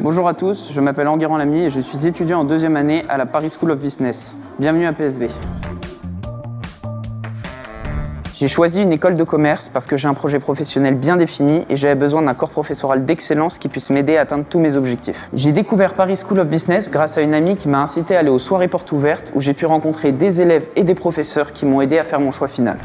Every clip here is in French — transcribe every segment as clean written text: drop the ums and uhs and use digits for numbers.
Bonjour à tous, je m'appelle Enguerrand Lamy et je suis étudiant en deuxième année à la Paris School of Business. Bienvenue à PSB. J'ai choisi une école de commerce parce que j'ai un projet professionnel bien défini et j'avais besoin d'un corps professoral d'excellence qui puisse m'aider à atteindre tous mes objectifs. J'ai découvert Paris School of Business grâce à une amie qui m'a incité à aller aux soirées portes ouvertes où j'ai pu rencontrer des élèves et des professeurs qui m'ont aidé à faire mon choix final.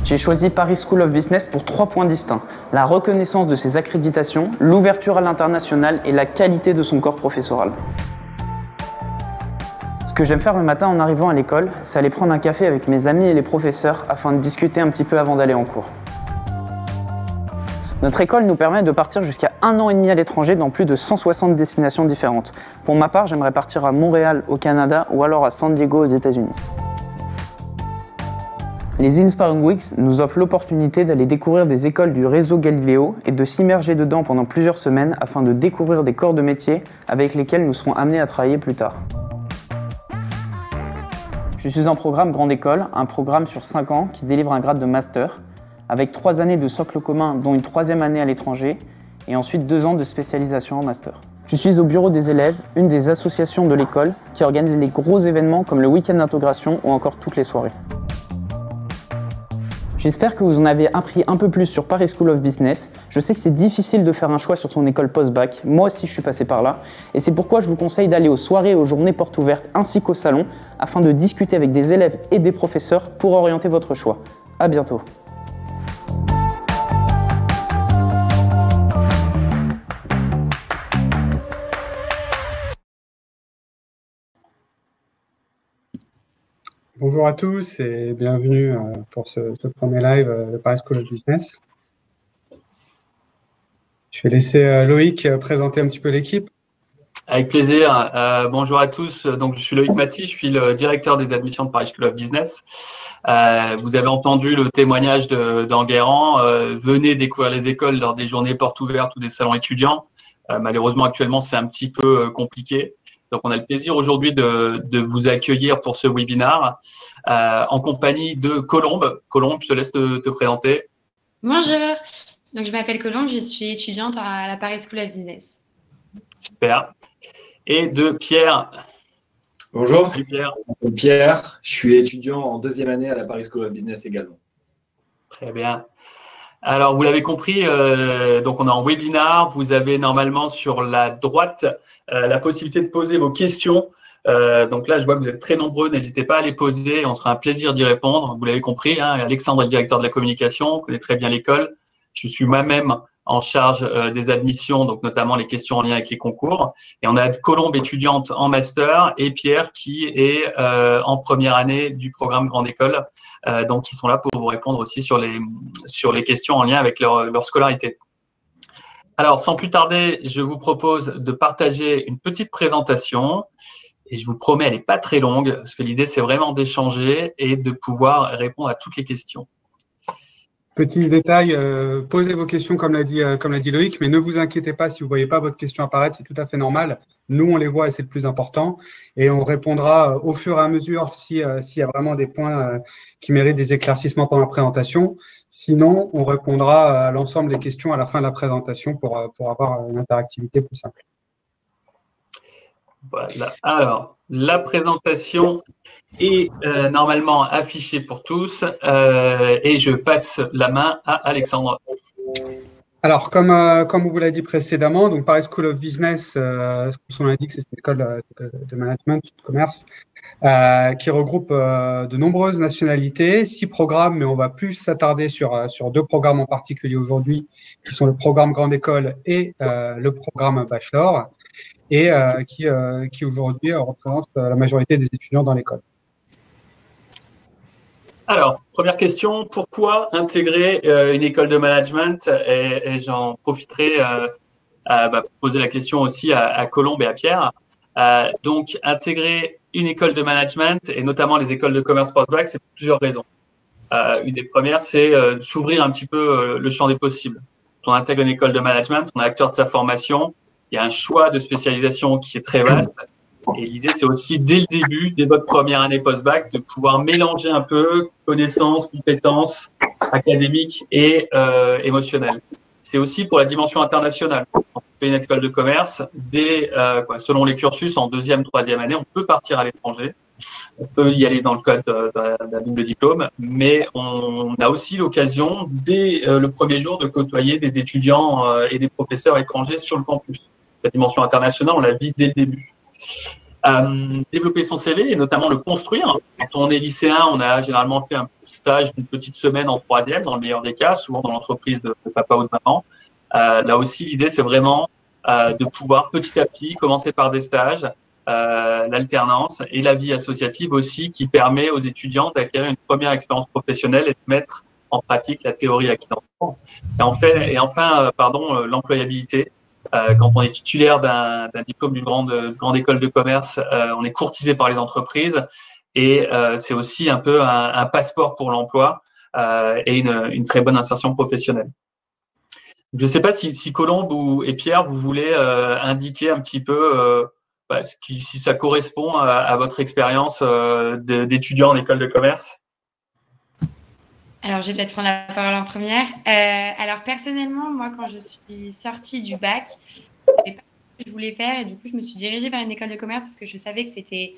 J'ai choisi Paris School of Business pour 3 points distincts: la reconnaissance de ses accréditations, l'ouverture à l'international et la qualité de son corps professoral. Ce que j'aime faire le matin en arrivant à l'école, c'est aller prendre un café avec mes amis et les professeurs afin de discuter un petit peu avant d'aller en cours. Notre école nous permet de partir jusqu'à 1 an et demi à l'étranger dans plus de 160 destinations différentes. Pour ma part, j'aimerais partir à Montréal au Canada ou alors à San Diego aux États-Unis. Les Inspiring Weeks nous offrent l'opportunité d'aller découvrir des écoles du réseau Galileo et de s'immerger dedans pendant plusieurs semaines afin de découvrir des corps de métier avec lesquels nous serons amenés à travailler plus tard. Je suis en programme Grande École, un programme sur 5 ans qui délivre un grade de master, avec 3 années de socle commun dont une 3e année à l'étranger et ensuite 2 ans de spécialisation en master. Je suis au bureau des élèves, une des associations de l'école qui organise les gros événements comme le week-end d'intégration ou encore toutes les soirées. J'espère que vous en avez appris un peu plus sur Paris School of Business. Je sais que c'est difficile de faire un choix sur son école post-bac. Moi aussi, je suis passé par là. Et c'est pourquoi je vous conseille d'aller aux soirées et aux journées portes ouvertes ainsi qu'au salon afin de discuter avec des élèves et des professeurs pour orienter votre choix. À bientôt. Bonjour à tous et bienvenue pour ce premier live de Paris School of Business. Je vais laisser Loïc présenter un petit peu l'équipe. Avec plaisir. Bonjour à tous. Donc, je suis Loïc Maty, je suis le directeur des admissions de Paris School of Business. Vous avez entendu le témoignage d'Enguerrand. Venez découvrir les écoles lors des journées portes ouvertes ou des salons étudiants. Malheureusement, actuellement, c'est un petit peu compliqué. Donc, on a le plaisir aujourd'hui de vous accueillir pour ce webinaire en compagnie de Colombe. Colombe, je te laisse te présenter. Bonjour. Donc, je m'appelle Colombe, je suis étudiante à la Paris School of Business. Super. Et de Pierre. Bonjour. Salut Pierre. Pierre, je suis étudiant en 2e année à la Paris School of Business également. Très bien. Alors, vous l'avez compris, donc on est en webinar. Vous avez normalement sur la droite la possibilité de poser vos questions. Donc là, je vois que vous êtes très nombreux. N'hésitez pas à les poser. On sera un plaisir d'y répondre. Vous l'avez compris, hein, Alexandre est le directeur de la communication, connaît très bien l'école. Je suis moi-même en charge des admissions, donc notamment les questions en lien avec les concours. Et on a Colombe, étudiante en master, et Pierre qui est en première année du programme Grande École. Donc, qui sont là pour vous répondre aussi sur les questions en lien avec leur scolarité. Alors, sans plus tarder, je vous propose de partager une petite présentation. Et je vous promets, elle n'est pas très longue, parce que l'idée, c'est vraiment d'échanger et de pouvoir répondre à toutes les questions. Petit détail, posez vos questions comme l'a dit Loïc, mais ne vous inquiétez pas si vous ne voyez pas votre question apparaître, c'est tout à fait normal. Nous, on les voit et c'est le plus important. Et on répondra au fur et à mesure s'il y a vraiment des points qui méritent des éclaircissements pendant la présentation. Sinon, on répondra à l'ensemble des questions à la fin de la présentation pour avoir une interactivité plus simple. Voilà. Alors, la présentation est normalement affichée pour tous et je passe la main à Alexandre. Alors, comme on vous l'a dit précédemment, donc Paris School of Business, comme son nom l'indique, c'est une école de management, de commerce, qui regroupe de nombreuses nationalités, 6 programmes, mais on va plus s'attarder sur 2 programmes en particulier aujourd'hui, qui sont le programme Grande École et le programme Bachelor, et qui aujourd'hui représente la majorité des étudiants dans l'école. Alors, première question, pourquoi intégrer une école de management? Et j'en profiterai pour poser la question aussi à Colombe et à Pierre. Donc, intégrer une école de management, et notamment les écoles de commerce post-bac, c'est pour plusieurs raisons. Une des premières, c'est s'ouvrir un petit peu le champ des possibles. Quand on intègre une école de management, on est acteur de sa formation, il y a un choix de spécialisation qui est très vaste. Et l'idée, c'est aussi, dès le début, dès votre première année post-bac, de pouvoir mélanger un peu connaissances, compétences académiques et émotionnelles. c'est aussi pour la dimension internationale. Quand on fait une école de commerce, selon les cursus, en deuxième, troisième année, on peut partir à l'étranger. On peut y aller dans le cadre d'un double diplôme, mais on a aussi l'occasion, dès le premier jour, de côtoyer des étudiants et des professeurs étrangers sur le campus. La dimension internationale, on la vit dès le début. Développer son CV et notamment le construire. Quand on est lycéen, on a généralement fait un stage d'une petite semaine en troisième, dans le meilleur des cas, souvent dans l'entreprise de papa ou de maman. Là aussi, l'idée, c'est vraiment de pouvoir petit à petit commencer par des stages, l'alternance et la vie associative aussi, qui permet aux étudiants d'acquérir une première expérience professionnelle et de mettre en pratique la théorie acquise. Et enfin, l'employabilité. Quand on est titulaire d'un diplôme d'une grande école de commerce, on est courtisé par les entreprises et c'est aussi un peu un passeport pour l'emploi et une très bonne insertion professionnelle. Je ne sais pas si Colombe et Pierre, vous voulez indiquer un petit peu si ça correspond à votre expérience d'étudiant en école de commerce. Alors, je vais peut-être prendre la parole en première. Alors, personnellement, moi, quand je suis sortie du bac, je ne savais pas ce que je voulais faire et du coup, je me suis dirigée vers une école de commerce parce que je savais que c'était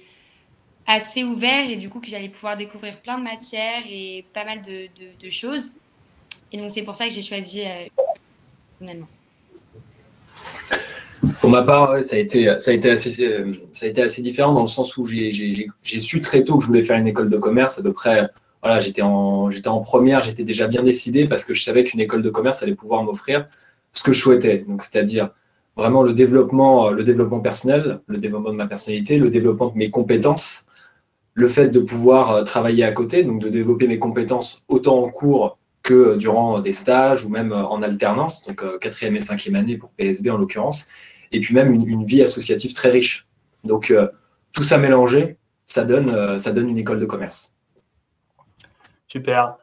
assez ouvert et du coup, que j'allais pouvoir découvrir plein de matières et pas mal de choses. Et donc, c'est pour ça que j'ai choisi personnellement. Pour ma part, ça a été assez différent dans le sens où j'ai su très tôt que je voulais faire une école de commerce. À peu près, voilà, j'étais en première, j'étais déjà bien décidé parce que je savais qu'une école de commerce allait pouvoir m'offrir ce que je souhaitais. Donc, c'est-à-dire vraiment le développement personnel, le développement de ma personnalité, le développement de mes compétences, le fait de pouvoir travailler à côté, donc de développer mes compétences autant en cours que durant des stages ou même en alternance, donc 4e et 5e année pour PSB en l'occurrence, et puis même une vie associative très riche. Donc, tout ça mélangé, ça donne une école de commerce. Super.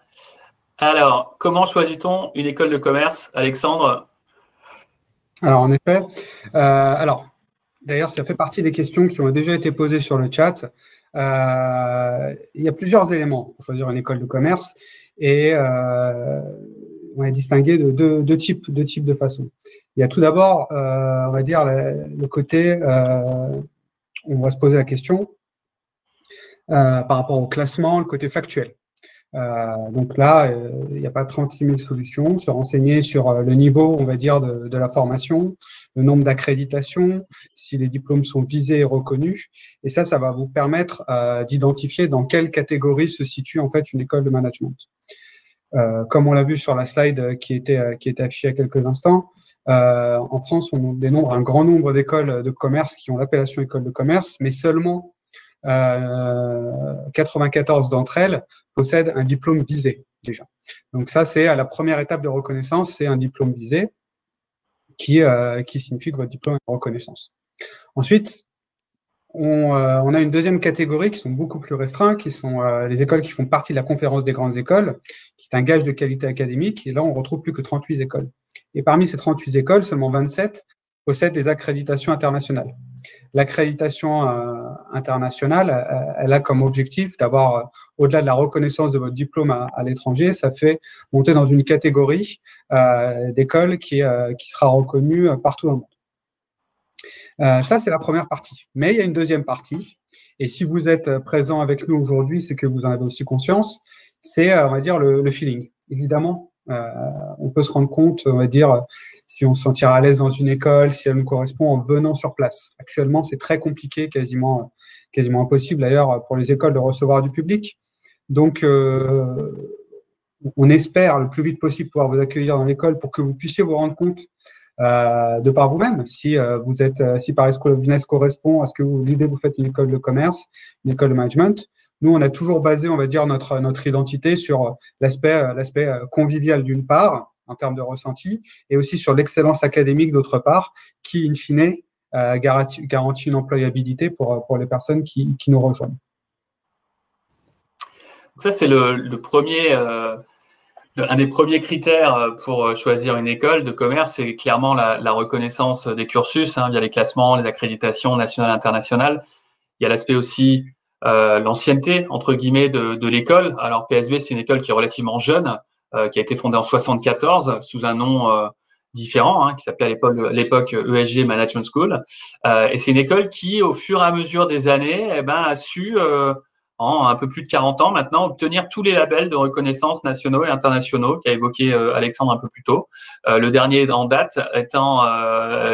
Alors, comment choisit-on une école de commerce, Alexandre? Alors, en effet, d'ailleurs, ça fait partie des questions qui ont déjà été posées sur le chat. Il y a plusieurs éléments pour choisir une école de commerce et on va distinguer de deux types de façons. Il y a tout d'abord, on va dire, le côté, on va se poser la question par rapport au classement, le côté factuel. Donc là, il n'y a pas 36 000 solutions. Se renseigner sur le niveau, on va dire, de la formation, le nombre d'accréditations, si les diplômes sont visés et reconnus. Et ça va vous permettre d'identifier dans quelle catégorie se situe en fait une école de management. Comme on l'a vu sur la slide qui était affichée il y a quelques instants, en France, on dénombre un grand nombre d'écoles de commerce qui ont l'appellation école de commerce, mais seulement 94 d'entre elles possèdent un diplôme visé déjà. Donc ça, c'est à la première étape de reconnaissance, c'est un diplôme visé qui signifie que votre diplôme est en reconnaissance. Ensuite, on a une deuxième catégorie qui sont beaucoup plus restreints, qui sont les écoles qui font partie de la conférence des grandes écoles, qui est un gage de qualité académique, et là, on retrouve plus que 38 écoles. Et parmi ces 38 écoles, seulement 27 possèdent des accréditations internationales. L'accréditation internationale, elle a comme objectif d'avoir, au-delà de la reconnaissance de votre diplôme à l'étranger, ça fait monter dans une catégorie d'école qui sera reconnue partout dans le monde. Ça, c'est la première partie. Mais il y a une deuxième partie. Et si vous êtes présent avec nous aujourd'hui, c'est que vous en avez aussi conscience. C'est, on va dire, le feeling. Évidemment, on peut se rendre compte, on va dire, si on se sentira à l'aise dans une école, si elle nous correspond en venant sur place. Actuellement, c'est très compliqué, quasiment impossible d'ailleurs pour les écoles de recevoir du public. Donc, on espère le plus vite possible pouvoir vous accueillir dans l'école pour que vous puissiez vous rendre compte de par vous-même, si Paris School of Business correspond à ce que l'idée vous faites une école de commerce, une école de management. Nous, on a toujours basé, on va dire, notre identité sur l'aspect convivial d'une part, en termes de ressenti, et aussi sur l'excellence académique d'autre part, qui, in fine, garantit une employabilité pour les personnes qui nous rejoignent. Ça, c'est le premier... Un des premiers critères pour choisir une école de commerce, c'est clairement la reconnaissance des cursus via les classements, les accréditations nationales et internationales. Il y a l'aspect aussi l'ancienneté, entre guillemets, de l'école. Alors, PSB, c'est une école qui est relativement jeune, qui a été fondée en 1974 sous un nom différent, hein, qui s'appelait à l'époque ESG Management School. Et c'est une école qui, au fur et à mesure des années, a su, en un peu plus de 40 ans maintenant, obtenir tous les labels de reconnaissance nationaux et internationaux qu'a évoqué Alexandre un peu plus tôt. Le dernier en date étant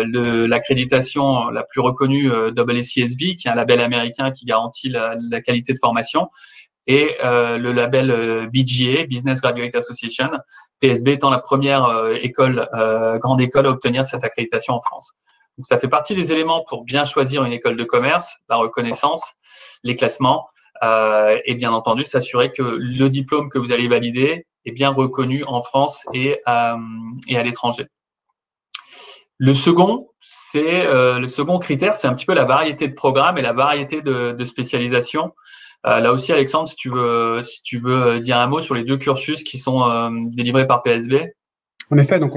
l'accréditation la plus reconnue AACSB, qui est un label américain qui garantit la qualité de formation, et le label BGA, Business Graduate Association, PSB étant la première grande école à obtenir cette accréditation en France. Donc, ça fait partie des éléments pour bien choisir une école de commerce, la reconnaissance, les classements, et bien entendu s'assurer que le diplôme que vous allez valider est bien reconnu en France et à l'étranger. Le second critère, c'est un petit peu la variété de programmes et la variété de spécialisation. Là aussi, Alexandre, si tu veux dire un mot sur les deux cursus qui sont délivrés par PSB. En effet, donc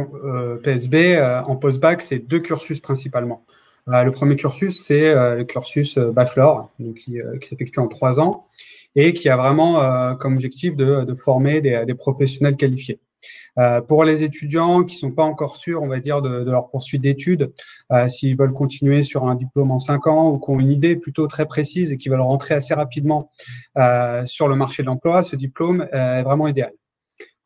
PSB en post-bac, c'est deux cursus principalement. Le premier cursus, c'est le cursus bachelor, donc qui s'effectue en 3 ans et qui a vraiment comme objectif de former des professionnels qualifiés. Pour les étudiants qui sont pas encore sûrs, on va dire, de leur poursuite d'études, s'ils veulent continuer sur un diplôme en 5 ans ou qui ont une idée plutôt très précise et qui veulent rentrer assez rapidement sur le marché de l'emploi, ce diplôme est vraiment idéal.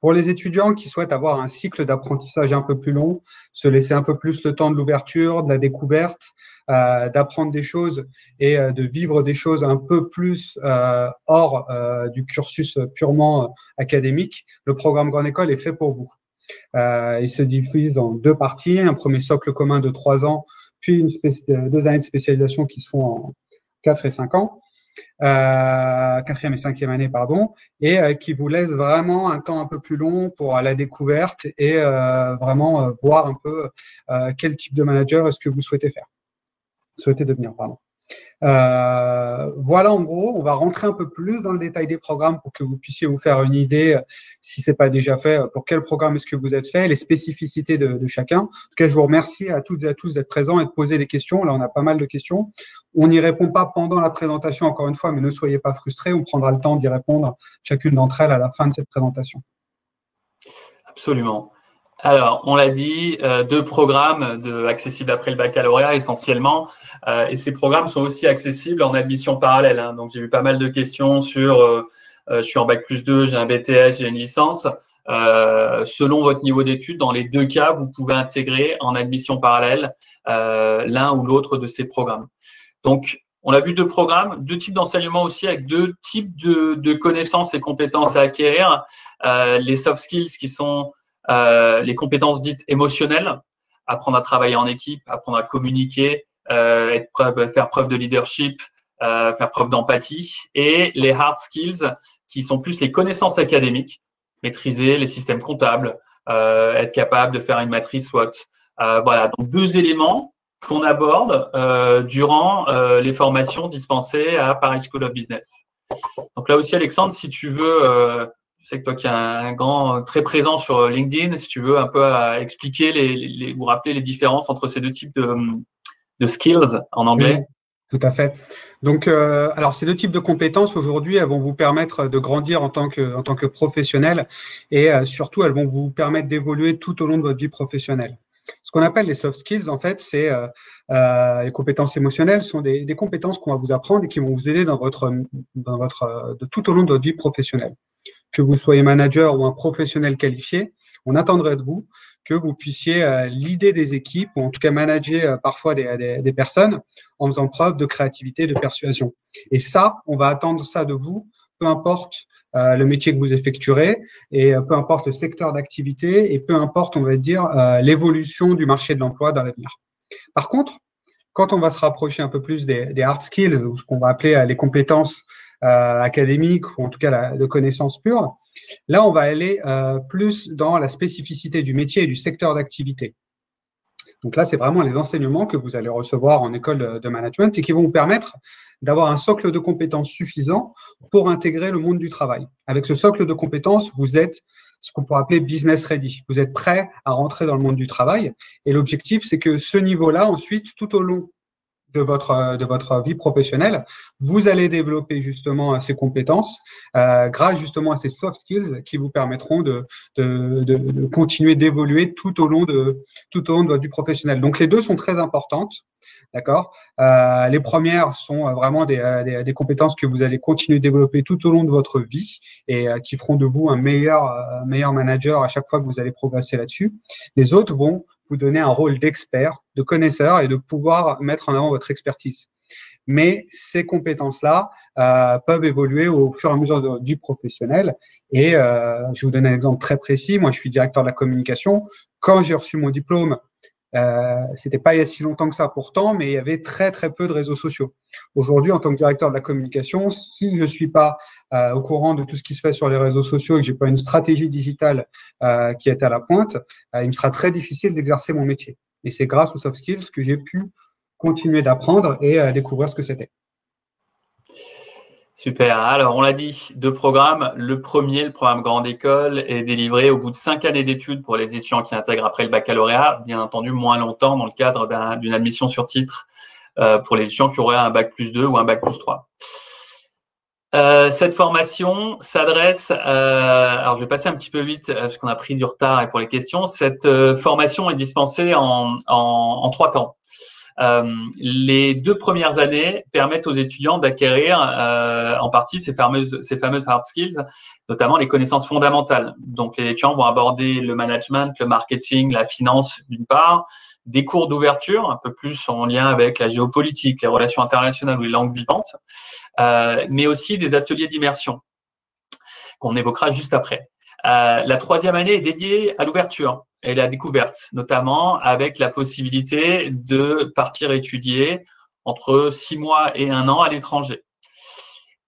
Pour les étudiants qui souhaitent avoir un cycle d'apprentissage un peu plus long, se laisser un peu plus le temps de l'ouverture, de la découverte, d'apprendre des choses et de vivre des choses un peu plus hors du cursus purement académique, le programme Grande École est fait pour vous. Il se divise en 2 parties, un premier socle commun de 3 ans, puis 2 années de spécialisation qui se font en 4 et 5 ans. 4e et 5e année, pardon, et qui vous laisse vraiment un temps un peu plus long pour la découverte et vraiment voir un peu quel type de manager est-ce que vous souhaitez devenir, pardon. Voilà, en gros, on va rentrer un peu plus dans le détail des programmes pour que vous puissiez vous faire une idée, si c'est pas déjà fait, pour quel programme est-ce que vous êtes fait, les spécificités de chacun. En tout cas, je vous remercie à toutes et à tous d'être présents et de poser des questions. Là, on a pas mal de questions. On n'y répond pas pendant la présentation, encore une fois, mais ne soyez pas frustrés. On prendra le temps d'y répondre, chacune d'entre elles, à la fin de cette présentation. Absolument. Alors, on l'a dit, 2 programmes accessibles après le baccalauréat essentiellement, et ces programmes sont aussi accessibles en admission parallèle. Hein. Donc, j'ai eu pas mal de questions sur je suis en bac+2, j'ai un BTS, j'ai une licence. Selon votre niveau d'études, dans les 2 cas, vous pouvez intégrer en admission parallèle l'un ou l'autre de ces programmes. Donc, on a vu 2 programmes, 2 types d'enseignement aussi avec 2 types de connaissances et compétences à acquérir. Les soft skills qui sont les compétences dites émotionnelles, apprendre à travailler en équipe, apprendre à communiquer, faire preuve de leadership, faire preuve d'empathie, et les hard skills qui sont plus les connaissances académiques, maîtriser les systèmes comptables, être capable de faire une matrice SWOT. Voilà, donc 2 éléments qu'on aborde durant les formations dispensées à Paris School of Business. Donc là aussi, Alexandre, si tu veux, je sais que toi qui es un grand très présent sur LinkedIn, si tu veux un peu expliquer, vous rappeler les différences entre ces 2 types de skills en anglais. Oui, tout à fait. Donc, alors ces 2 types de compétences aujourd'hui, elles vont vous permettre de grandir en tant que professionnel et surtout, elles vont vous permettre d'évoluer tout au long de votre vie professionnelle. Ce qu'on appelle les soft skills, en fait, c'est les compétences émotionnelles sont des compétences qu'on va vous apprendre et qui vont vous aider tout au long de votre vie professionnelle. Que vous soyez manager ou un professionnel qualifié, on attendrait de vous que vous puissiez leader des équipes ou en tout cas manager parfois des personnes en faisant preuve de créativité, de persuasion. Et ça, on va attendre ça de vous, peu importe le métier que vous effectuerez et peu importe le secteur d'activité et peu importe, on va dire, l'évolution du marché de l'emploi dans l'avenir. Par contre, quand on va se rapprocher un peu plus des hard skills, ou ce qu'on va appeler les compétences académiques ou en tout cas de connaissances pures, là, on va aller plus dans la spécificité du métier et du secteur d'activité. Donc là, c'est vraiment les enseignements que vous allez recevoir en école de management et qui vont vous permettre d'avoir un socle de compétences suffisant pour intégrer le monde du travail. Avec ce socle de compétences, vous êtes ce qu'on pourrait appeler business ready. Vous êtes prêt à rentrer dans le monde du travail. Et l'objectif, c'est que ce niveau-là, ensuite, tout au long de votre vie professionnelle, vous allez développer justement ces compétences grâce justement à ces soft skills qui vous permettront de continuer d'évoluer tout au long de votre vie professionnelle. Donc les deux sont très importantes, d'accord. Les premières sont vraiment des compétences que vous allez continuer de développer tout au long de votre vie et qui feront de vous un meilleur manager à chaque fois que vous allez progresser là-dessus. Les autres vont vous donner un rôle d'expert, de connaisseur et de pouvoir mettre en avant votre expertise. Mais ces compétences-là peuvent évoluer au fur et à mesure de votre vie professionnelle. Et je vais vous donner un exemple très précis. Moi, je suis directeur de la communication. Quand j'ai reçu mon diplôme, c'était pas il y a si longtemps que ça pourtant, mais il y avait très très peu de réseaux sociaux. Aujourd'hui, en tant que directeur de la communication, si je suis pas au courant de tout ce qui se fait sur les réseaux sociaux et que j'ai pas une stratégie digitale qui est à la pointe, il me sera très difficile d'exercer mon métier. Et c'est grâce aux soft skills que j'ai pu continuer d'apprendre et découvrir ce que c'était. Super. Alors, on l'a dit, 2 programmes. Le premier, le programme Grande École, est délivré au bout de 5 années d'études pour les étudiants qui intègrent après le baccalauréat. Bien entendu, moins longtemps dans le cadre d'une admission sur titre pour les étudiants qui auraient un bac+2 ou un bac+3. Cette formation s'adresse, alors je vais passer un petit peu vite parce qu'on a pris du retard et pour les questions. Cette formation est dispensée en 3 temps. Les 2 premières années permettent aux étudiants d'acquérir en partie ces fameuses hard skills, notamment les connaissances fondamentales. Donc, les étudiants vont aborder le management, le marketing, la finance d'une part, des cours d'ouverture, un peu plus en lien avec la géopolitique, les relations internationales ou les langues vivantes, mais aussi des ateliers d'immersion qu'on évoquera juste après. La 3e année est dédiée à l'ouverture et la découverte, notamment avec la possibilité de partir étudier entre 6 mois et 1 an à l'étranger.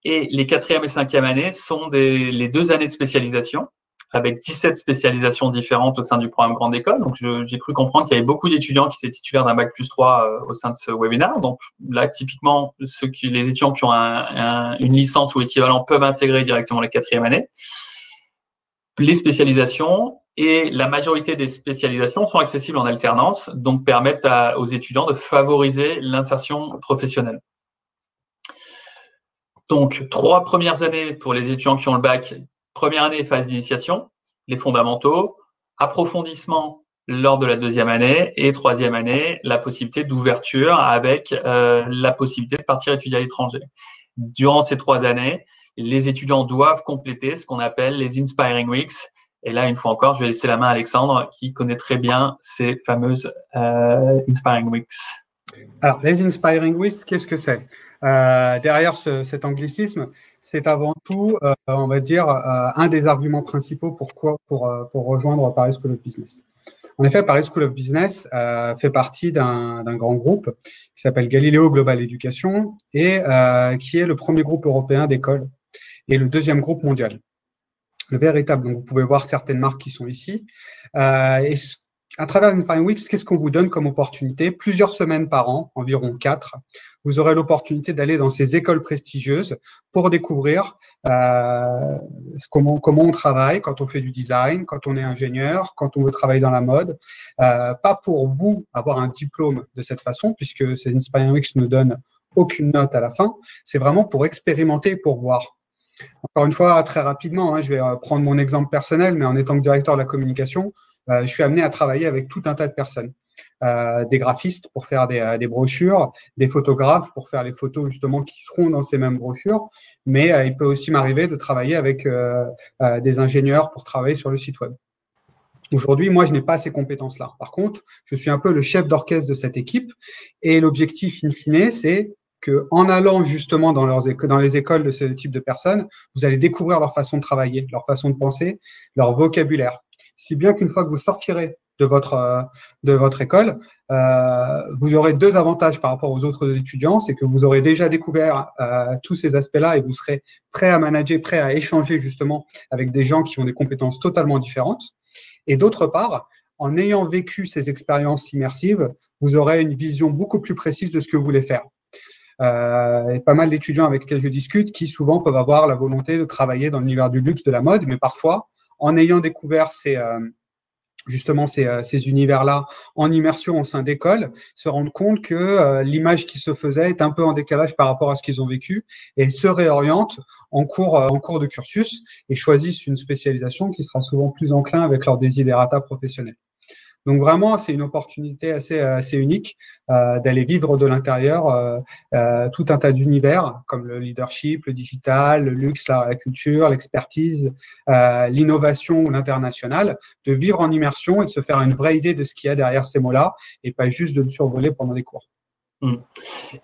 Et les 4e et 5e années sont les 2 années de spécialisation, avec 17 spécialisations différentes au sein du programme Grande École. Donc, j'ai cru comprendre qu'il y avait beaucoup d'étudiants qui étaient titulaires d'un bac+3 au sein de ce webinaire. Donc là, typiquement, les étudiants qui ont une licence ou équivalent peuvent intégrer directement la 4e année. Les spécialisations et la majorité des spécialisations sont accessibles en alternance, donc permettent aux étudiants de favoriser l'insertion professionnelle. Donc, 3 premières années pour les étudiants qui ont le bac. Première année, phase d'initiation, les fondamentaux, approfondissement lors de la 2e année et 3e année, la possibilité d'ouverture avec la possibilité de partir étudier à l'étranger. Durant ces 3 années, les étudiants doivent compléter ce qu'on appelle les Inspiring Weeks. Et là, une fois encore, je vais laisser la main à Alexandre qui connaît très bien ces fameuses Inspiring Weeks. Alors, les Inspiring Weeks, qu'est-ce que c'est? Derrière cet anglicisme, c'est avant tout, on va dire, un des arguments principaux pour rejoindre Paris School of Business. En effet, Paris School of Business fait partie d'un grand groupe qui s'appelle Galileo Global Education et qui est le premier groupe européen d'écoles et le 2e groupe mondial. Le véritable. Donc, vous pouvez voir certaines marques qui sont ici. Et à travers l'Inspiring Weeks, qu'est-ce qu'on vous donne comme opportunité? Plusieurs semaines par an, environ 4. Vous aurez l'opportunité d'aller dans ces écoles prestigieuses pour découvrir comment on travaille quand on fait du design, quand on est ingénieur, quand on veut travailler dans la mode. Pas pour vous avoir un diplôme de cette façon, puisque ces Inspiring Weeks ne donnent aucune note à la fin. C'est vraiment pour expérimenter et pour voir. Encore une fois, très rapidement, je vais prendre mon exemple personnel, mais en étant que directeur de la communication, je suis amené à travailler avec tout un tas de personnes. Des graphistes pour faire des brochures, des photographes pour faire les photos justement qui seront dans ces mêmes brochures, mais il peut aussi m'arriver de travailler avec des ingénieurs pour travailler sur le site web. Aujourd'hui, moi, je n'ai pas ces compétences-là. Par contre, je suis un peu le chef d'orchestre de cette équipe et l'objectif in fine, c'est qu'en allant justement dans les écoles de ce type de personnes, vous allez découvrir leur façon de travailler, leur façon de penser, leur vocabulaire. Si bien qu'une fois que vous sortirez de votre école, vous aurez 2 avantages par rapport aux autres étudiants, c'est que vous aurez déjà découvert tous ces aspects-là et vous serez prêt à manager, prêt à échanger justement avec des gens qui ont des compétences totalement différentes. Et d'autre part, en ayant vécu ces expériences immersives, vous aurez une vision beaucoup plus précise de ce que vous voulez faire. Et pas mal d'étudiants avec lesquels je discute qui souvent peuvent avoir la volonté de travailler dans l'univers du luxe, de la mode, mais parfois, en ayant découvert justement ces univers-là en immersion au sein d'écoles, se rendent compte que l'image qui se faisait est un peu en décalage par rapport à ce qu'ils ont vécu et se réorientent en cours de cursus et choisissent une spécialisation qui sera souvent plus enclin avec leur desiderata professionnel. Donc vraiment, c'est une opportunité assez unique d'aller vivre de l'intérieur tout un tas d'univers comme le leadership, le digital, le luxe, la culture, l'expertise, l'innovation ou l'international, de vivre en immersion et de se faire une vraie idée de ce qu'il y a derrière ces mots-là et pas juste de le survoler pendant les cours.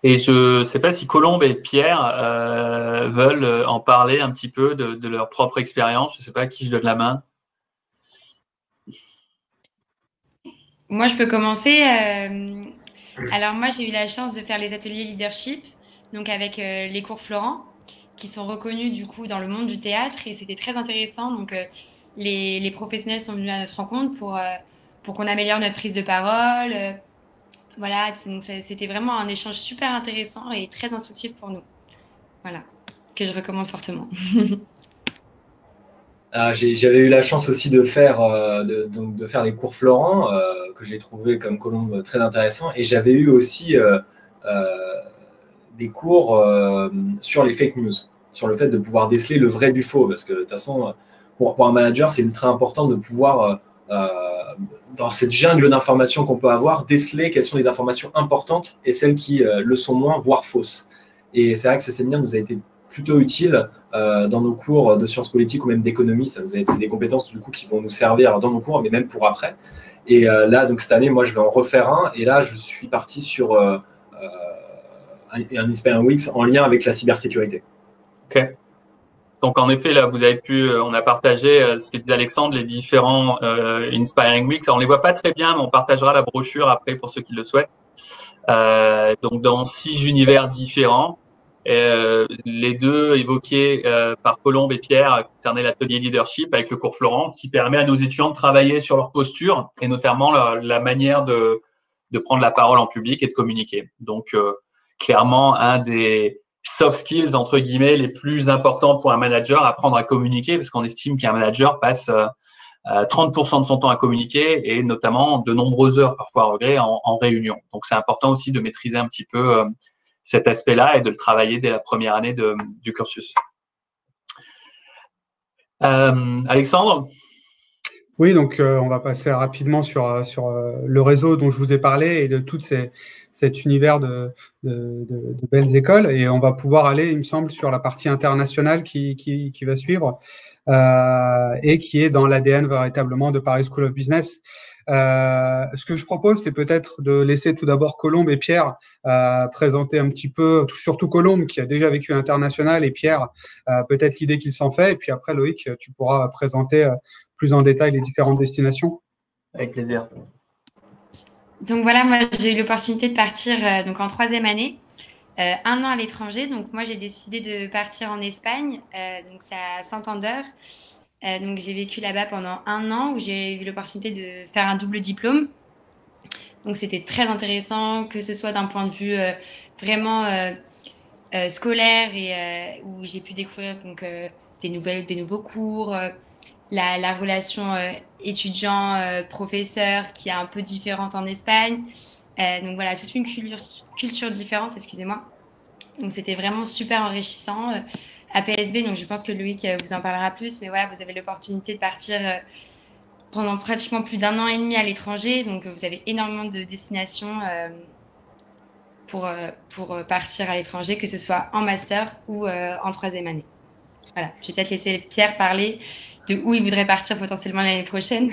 Et je ne sais pas si Colombe et Pierre veulent en parler un petit peu de leur propre expérience. Je ne sais pas à qui je donne la main. Moi, je peux commencer. Alors, moi, j'ai eu la chance de faire les ateliers leadership, donc avec les cours Florent, qui sont reconnus du coup dans le monde du théâtre, et c'était très intéressant. Donc, les professionnels sont venus à notre rencontre pour qu'on améliore notre prise de parole. Voilà, donc c'était vraiment un échange super intéressant et très instructif pour nous. Voilà, que je recommande fortement. J'avais eu la chance aussi de faire les cours Florent, que j'ai trouvé comme Colombe très intéressant. Et j'avais eu aussi des cours sur les fake news, sur le fait de pouvoir déceler le vrai du faux. Parce que de toute façon, pour un manager, c'est ultra important de pouvoir, dans cette jungle d'informations qu'on peut avoir, déceler quelles sont les informations importantes et celles qui le sont moins, voire fausses. Et c'est vrai que ce séminaire nous a été plutôt utile dans nos cours de sciences politiques ou même d'économie. C'est des compétences du coup qui vont nous servir dans nos cours, mais même pour après. Et là, donc cette année, moi, je vais en refaire un. Et là, je suis parti sur un Inspire Weeks en lien avec la cybersécurité. Ok. Donc en effet, là, on a partagé ce que disait Alexandre, les différents Inspiring Weeks. On les voit pas très bien, mais on partagera la brochure après pour ceux qui le souhaitent. Donc dans 6 univers différents. Les deux évoqués par Colombe et Pierre concernaient l'atelier leadership avec le cours Florent qui permet à nos étudiants de travailler sur leur posture et notamment la manière de prendre la parole en public et de communiquer. Donc, clairement, un des soft skills, entre guillemets, les plus importants pour un manager, apprendre à communiquer parce qu'on estime qu'un manager passe 30% de son temps à communiquer et notamment de nombreuses heures, parfois à regret, en réunion. Donc, c'est important aussi de maîtriser un petit peu cet aspect-là et de le travailler dès la première année du cursus. Alexandre ? Oui, donc on va passer rapidement sur le réseau dont je vous ai parlé et de tout cet univers de belles écoles. Et on va pouvoir aller, il me semble, sur la partie internationale qui va suivre et qui est dans l'ADN véritablement de Paris School of Business. Ce que je propose, c'est peut-être de laisser tout d'abord Colombe et Pierre présenter un petit peu, surtout Colombe qui a déjà vécu international et Pierre peut-être l'idée qu'il s'en fait. Et puis après, Loïc, tu pourras présenter plus en détail les différentes destinations. Avec plaisir. Donc voilà, moi j'ai eu l'opportunité de partir donc en 3e année, 1 an à l'étranger. Donc moi j'ai décidé de partir en Espagne, donc c'est à Santander. Donc j'ai vécu là-bas pendant 1 an où j'ai eu l'opportunité de faire un double diplôme. Donc c'était très intéressant, que ce soit d'un point de vue vraiment scolaire et où j'ai pu découvrir donc des nouveaux cours, la relation étudiant-professeur qui est un peu différente en Espagne. Donc voilà, toute une culture différente, excusez-moi. Donc c'était vraiment super enrichissant. À PSB, donc je pense que Loïc vous en parlera plus, mais voilà, vous avez l'opportunité de partir pendant pratiquement plus d'1 an et demi à l'étranger, donc vous avez énormément de destinations pour partir à l'étranger, que ce soit en master ou en 3e année. Voilà, je vais peut-être laisser Pierre parler de où il voudrait partir potentiellement l'année prochaine.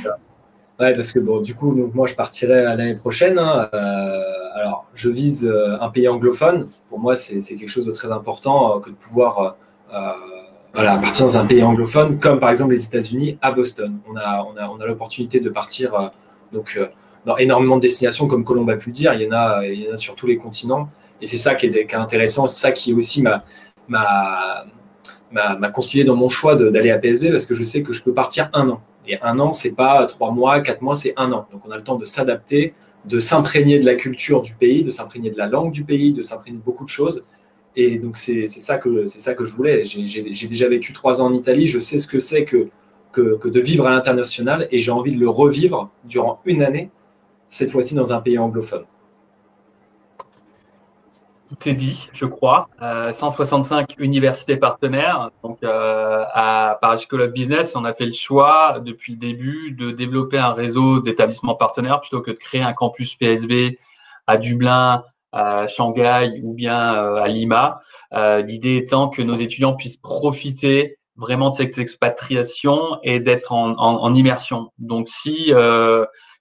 Ouais, parce que bon, du coup, donc moi, je partirai l'année prochaine. Alors, je vise un pays anglophone. Pour moi, c'est quelque chose de très important que de pouvoir partir dans un pays anglophone, comme par exemple les États-Unis, à Boston. On a l'opportunité de partir dans énormément de destinations, comme Colombe a pu le dire. Il y en a sur tous les continents. Et c'est ça qui est intéressant. C'est ça qui est aussi m'a concilié dans mon choix d'aller à PSB, parce que je sais que je peux partir 1 an. Et 1 an, c'est pas 3 mois, 4 mois, c'est 1 an. Donc, on a le temps de s'adapter, de s'imprégner de la culture du pays, de s'imprégner de la langue du pays, de s'imprégner de beaucoup de choses. Et donc, c'est ça que je voulais. J'ai déjà vécu 3 ans en Italie. Je sais ce que c'est que que de vivre à l'international et j'ai envie de le revivre durant une année, cette fois-ci dans un pays anglophone. Tout est dit, je crois. 165 universités partenaires. Donc, à Paris School of Business, on a fait le choix depuis le début de développer un réseau d'établissements partenaires plutôt que de créer un campus PSB à Dublin, à Shanghai ou bien à Lima. L'idée étant que nos étudiants puissent profiter vraiment de cette expatriation et d'être en immersion. Donc, si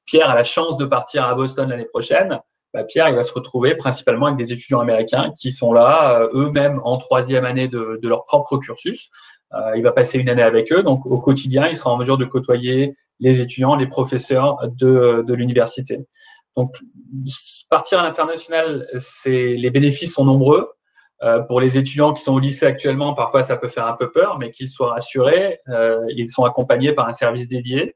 Pierre a la chance de partir à Boston l'année prochaine, Pierre, il va se retrouver principalement avec des étudiants américains qui sont là, eux-mêmes en 3e année de leur propre cursus. Il va passer une année avec eux. Donc, au quotidien, il sera en mesure de côtoyer les étudiants, les professeurs de l'université. Donc, partir à l'international, les bénéfices sont nombreux. Pour les étudiants qui sont au lycée actuellement, parfois, ça peut faire un peu peur, mais qu'ils soient rassurés. Ils sont accompagnés par un service dédié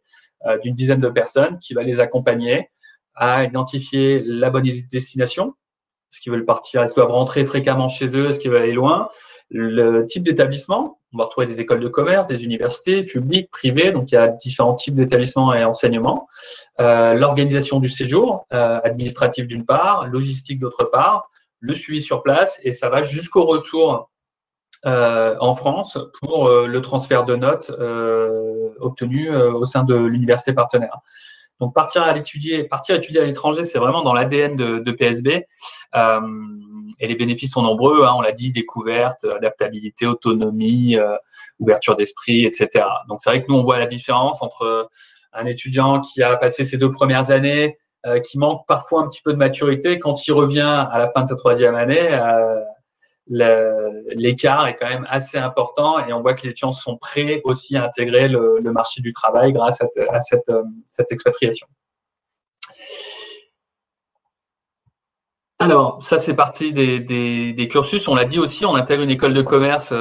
d'une dizaine de personnes qui va les accompagner à identifier la bonne destination. Est-ce qu'ils veulent partir, est-ce qu'ils doivent rentrer fréquemment chez eux, est-ce qu'ils veulent aller loin, le type d'établissement. On va retrouver des écoles de commerce, des universités publiques, privées, donc il y a différents types d'établissements et enseignements. L'organisation du séjour, administratif d'une part, logistique d'autre part, le suivi sur place, et ça va jusqu'au retour en France pour le transfert de notes obtenues au sein de l'université partenaire. Donc, partir étudier à l'étranger, c'est vraiment dans l'ADN de PSB. Et les bénéfices sont nombreux, hein, on l'a dit, découverte, adaptabilité, autonomie, ouverture d'esprit, etc. Donc, c'est vrai que nous, on voit la différence entre un étudiant qui a passé ses 2 premières années, qui manque parfois un petit peu de maturité. Quand il revient à la fin de sa 3e année, l'écart est quand même assez important et on voit que les étudiants sont prêts aussi à intégrer le marché du travail grâce à cette expatriation. Alors, ça, c'est parti des cursus. On l'a dit aussi, on intègre une école de commerce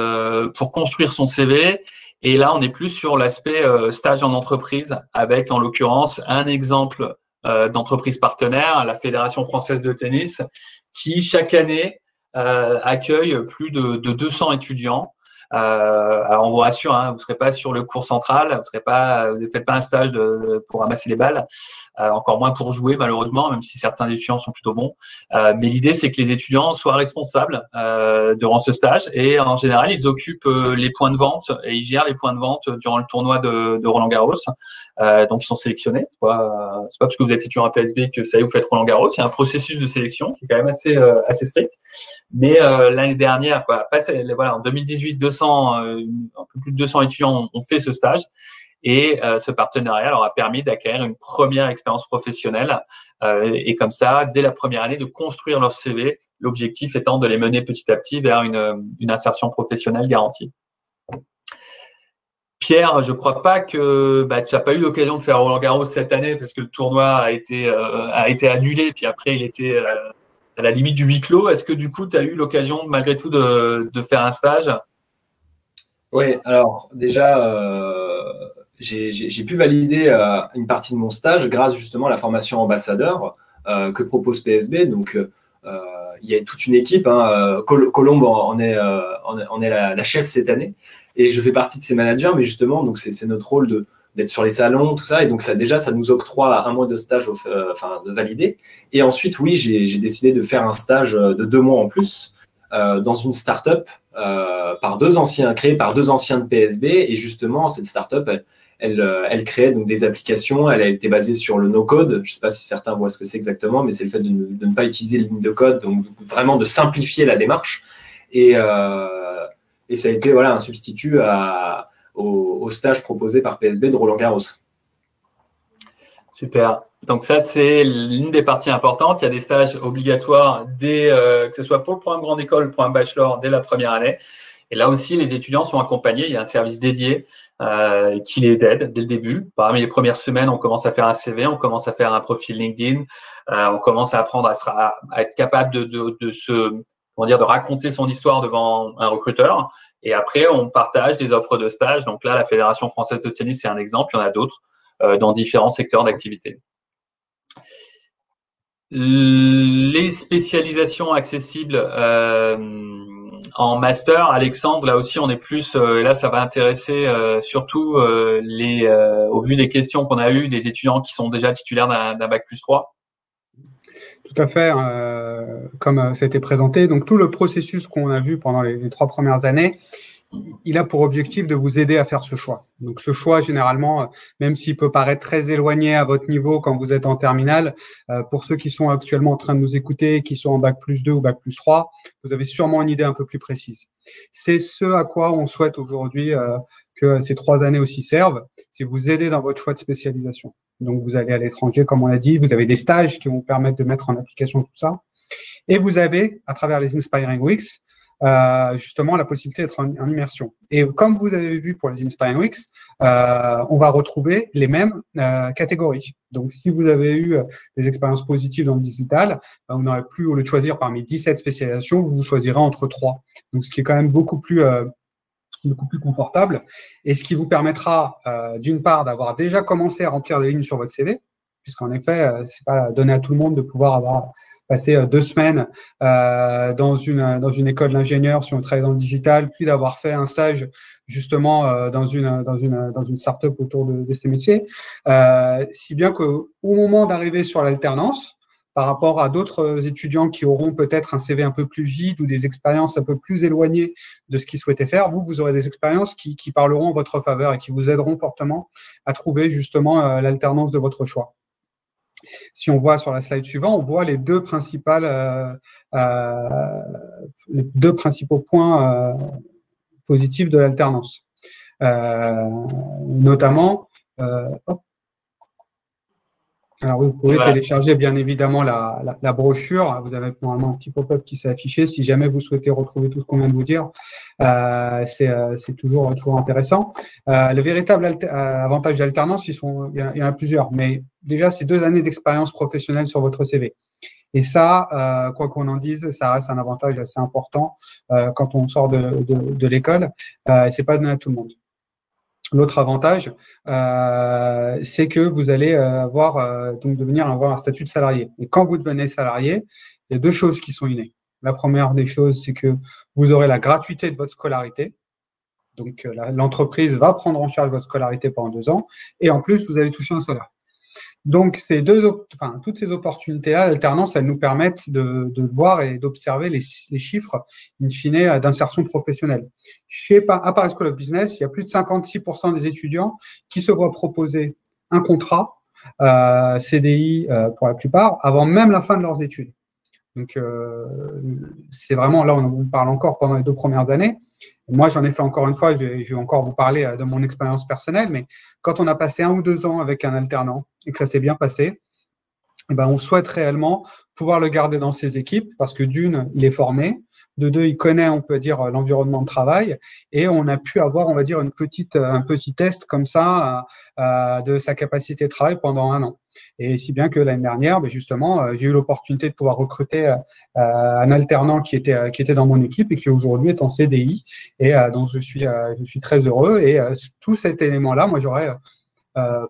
pour construire son CV. Et là, on est plus sur l'aspect stage en entreprise avec, en l'occurrence, un exemple d'entreprise partenaire, la Fédération française de tennis, qui, chaque année, accueille plus de 200 étudiants. Alors on vous rassure, hein, vous ne serez pas sur le cours central, vous ne faites pas un stage pour ramasser les balles, encore moins pour jouer malheureusement, même si certains étudiants sont plutôt bons. Mais l'idée, c'est que les étudiants soient responsables durant ce stage et en général, ils occupent les points de vente et ils gèrent les points de vente durant le tournoi de Roland-Garros. Donc, ils sont sélectionnés. C'est pas parce que vous êtes étudiant à PSB que ça y est, vous faites Roland-Garros. Il y a un processus de sélection qui est quand même assez strict. Mais l'année dernière, en 2018, un peu plus de 200 étudiants ont fait ce stage. Et ce partenariat leur a permis d'acquérir une première expérience professionnelle et comme ça, dès la première année, de construire leur CV, l'objectif étant de les mener petit à petit vers une insertion professionnelle garantie. Pierre, je ne crois pas que tu n'as pas eu l'occasion de faire Roland-Garros cette année parce que le tournoi a été annulé, puis après il était à la limite du huis clos. Est-ce que du coup, tu as eu l'occasion malgré tout de faire un stage? Oui, alors déjà, j'ai pu valider une partie de mon stage grâce justement à la formation ambassadeur que propose PSB. Donc, il y a toute une équipe. Hein, Colombe en est la chef cette année. Et je fais partie de ces managers, mais justement, donc c'est notre rôle d'être sur les salons, tout ça. Et donc, ça nous octroie 1 mois de stage, de valider. Et ensuite, oui, j'ai décidé de faire un stage de 2 mois en plus dans une start-up créée par 2 anciens de PSB. Et justement, cette start-up, elle créait donc des applications. Elle a été basée sur le no-code. Je ne sais pas si certains voient ce que c'est exactement, mais c'est le fait de ne pas utiliser les lignes de code, donc vraiment de simplifier la démarche. Et ça a été un substitut au stage proposé par PSB de Roland-Garros. Super. Donc ça, c'est l'une des parties importantes. Il y a des stages obligatoires, que ce soit pour le programme grande école, le programme bachelor, dès la première année. Et là aussi, les étudiants sont accompagnés. Il y a un service dédié qui les aide dès le début. Parmi les premières semaines, on commence à faire un CV, on commence à faire un profil LinkedIn, on commence à apprendre à être capable de raconter son histoire devant un recruteur. Et après, on partage des offres de stage. Donc là, la Fédération française de tennis, c'est un exemple. Il y en a d'autres dans différents secteurs d'activité. Les spécialisations accessibles en master, Alexandre, là aussi, on est plus, là, ça va intéresser surtout au vu des questions qu'on a eues, des étudiants qui sont déjà titulaires d'un bac+3. Tout à fait, comme ça a été présenté. Donc, tout le processus qu'on a vu pendant les 3 premières années, il a pour objectif de vous aider à faire ce choix. Donc, ce choix, généralement, même s'il peut paraître très éloigné à votre niveau quand vous êtes en terminale, pour ceux qui sont actuellement en train de nous écouter, qui sont en bac+2 ou bac+3, vous avez sûrement une idée un peu plus précise. C'est ce à quoi on souhaite aujourd'hui que ces 3 années aussi servent, c'est vous aider dans votre choix de spécialisation. Donc, vous allez à l'étranger, comme on l'a dit, vous avez des stages qui vont vous permettre de mettre en application tout ça. Et vous avez, à travers les Inspiring Weeks, justement la possibilité d'être en immersion. Et comme vous avez vu pour les Inspiring Weeks, on va retrouver les mêmes catégories. Donc, si vous avez eu des expériences positives dans le digital, vous n'aurez plus, au lieu de choisir parmi 17 spécialisations, vous choisirez entre 3. Donc, ce qui est quand même beaucoup plus confortable et ce qui vous permettra d'une part d'avoir déjà commencé à remplir des lignes sur votre CV, puisqu'en effet, c'est pas donné à tout le monde de pouvoir avoir passé 2 semaines dans une école d'ingénieur si on travaille dans le digital, puis d'avoir fait un stage justement dans une start-up autour de ces métiers, si bien qu'au moment d'arriver sur l'alternance, par rapport à d'autres étudiants qui auront peut-être un CV un peu plus vide ou des expériences un peu plus éloignées de ce qu'ils souhaitaient faire, vous aurez des expériences qui parleront en votre faveur et qui vous aideront fortement à trouver justement l'alternance de votre choix. Si on voit sur la slide suivante, on voit les deux principaux points positifs de l'alternance. Notamment, alors oui, vous pouvez télécharger bien évidemment la brochure. Vous avez normalement un petit pop-up qui s'est affiché. Si jamais vous souhaitez retrouver tout ce qu'on vient de vous dire, c'est toujours intéressant. Le véritable avantage d'alternance, il y en a plusieurs, mais déjà, c'est 2 années d'expérience professionnelle sur votre CV. Et ça, quoi qu'on en dise, ça reste un avantage assez important quand on sort de l'école. C'est pas donné à tout le monde. L'autre avantage, c'est que vous allez avoir un statut de salarié. Et quand vous devenez salarié, il y a 2 choses qui sont innées. La première des choses, c'est que vous aurez la gratuité de votre scolarité. Donc, l'entreprise va prendre en charge votre scolarité pendant 2 ans. Et en plus, vous allez toucher un salaire. Donc, toutes ces opportunités-là, l'alternance, elles nous permettent de voir et d'observer les chiffres, in fine, d'insertion professionnelle. À Paris School of Business, il y a plus de 56% des étudiants qui se voient proposer un contrat CDI pour la plupart, avant même la fin de leurs études. Donc, c'est vraiment, là, on parle encore pendant les 2 premières années. Moi, j'en ai fait encore une fois, je vais encore vous parler de mon expérience personnelle, mais quand on a passé 1 ou 2 ans avec un alternant et que ça s'est bien passé, on souhaite réellement pouvoir le garder dans ses équipes parce que d'une, il est formé, de 2, il connaît, on peut dire, l'environnement de travail et on a pu avoir, on va dire, un petit test comme ça de sa capacité de travail pendant 1 an. Et si bien que l'année dernière, justement, j'ai eu l'opportunité de pouvoir recruter un alternant qui était dans mon équipe et qui aujourd'hui est en CDI et dont je suis très heureux. Et tout cet élément-là, moi, j'aurais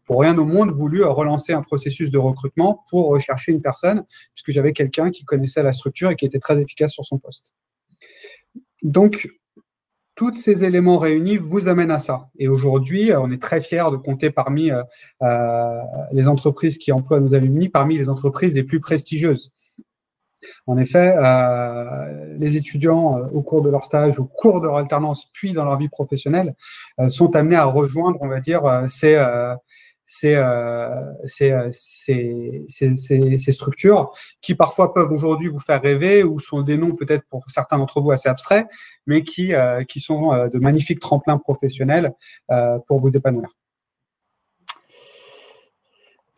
pour rien au monde voulu relancer un processus de recrutement pour rechercher une personne puisque j'avais quelqu'un qui connaissait la structure et qui était très efficace sur son poste. Donc, tous ces éléments réunis vous amènent à ça. Et aujourd'hui, on est très fiers de compter parmi les entreprises qui emploient nos alumni, parmi les entreprises les plus prestigieuses. En effet, les étudiants, au cours de leur stage, au cours de leur alternance, puis dans leur vie professionnelle, sont amenés à rejoindre, on va dire, ces structures qui parfois peuvent aujourd'hui vous faire rêver ou sont des noms peut-être pour certains d'entre vous assez abstraits, mais qui sont de magnifiques tremplins professionnels pour vous épanouir.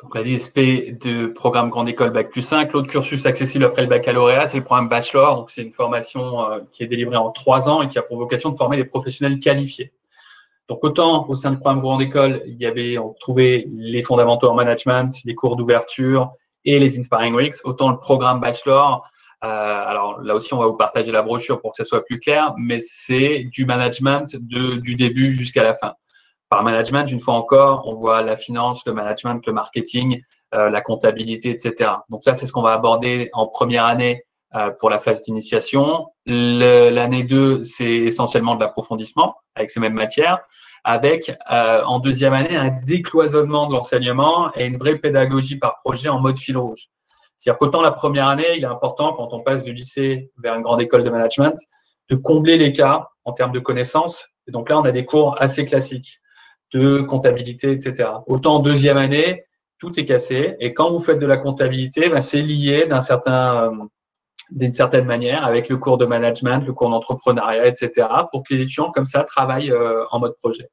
Donc, la DSP de programme Grande École Bac+5, l'autre cursus accessible après le baccalauréat, c'est le programme Bachelor. Donc, c'est une formation qui est délivrée en 3 ans et qui a pour vocation de former des professionnels qualifiés. Donc, autant au sein du programme Grande École, on trouvait les fondamentaux en management, les cours d'ouverture et les Inspiring Weeks, autant le programme Bachelor. Alors, là aussi, on va vous partager la brochure pour que ça soit plus clair, mais c'est du management du début jusqu'à la fin. Par management, une fois encore, on voit la finance, le management, le marketing, la comptabilité, etc. Donc ça, c'est ce qu'on va aborder en première année pour la phase d'initiation. L'année 2, c'est essentiellement de l'approfondissement avec ces mêmes matières, avec en deuxième année un décloisonnement de l'enseignement et une vraie pédagogie par projet en mode fil rouge. C'est-à-dire qu'autant la première année, il est important quand on passe du lycée vers une grande école de management de combler l'écart en termes de connaissances. Et donc là, on a des cours assez classiques de comptabilité, etc. Autant en deuxième année, tout est cassé. Et quand vous faites de la comptabilité, ben, c'est lié d'une certaine manière avec le cours de management, le cours d'entrepreneuriat, etc. pour que les étudiants comme ça travaillent en mode projet.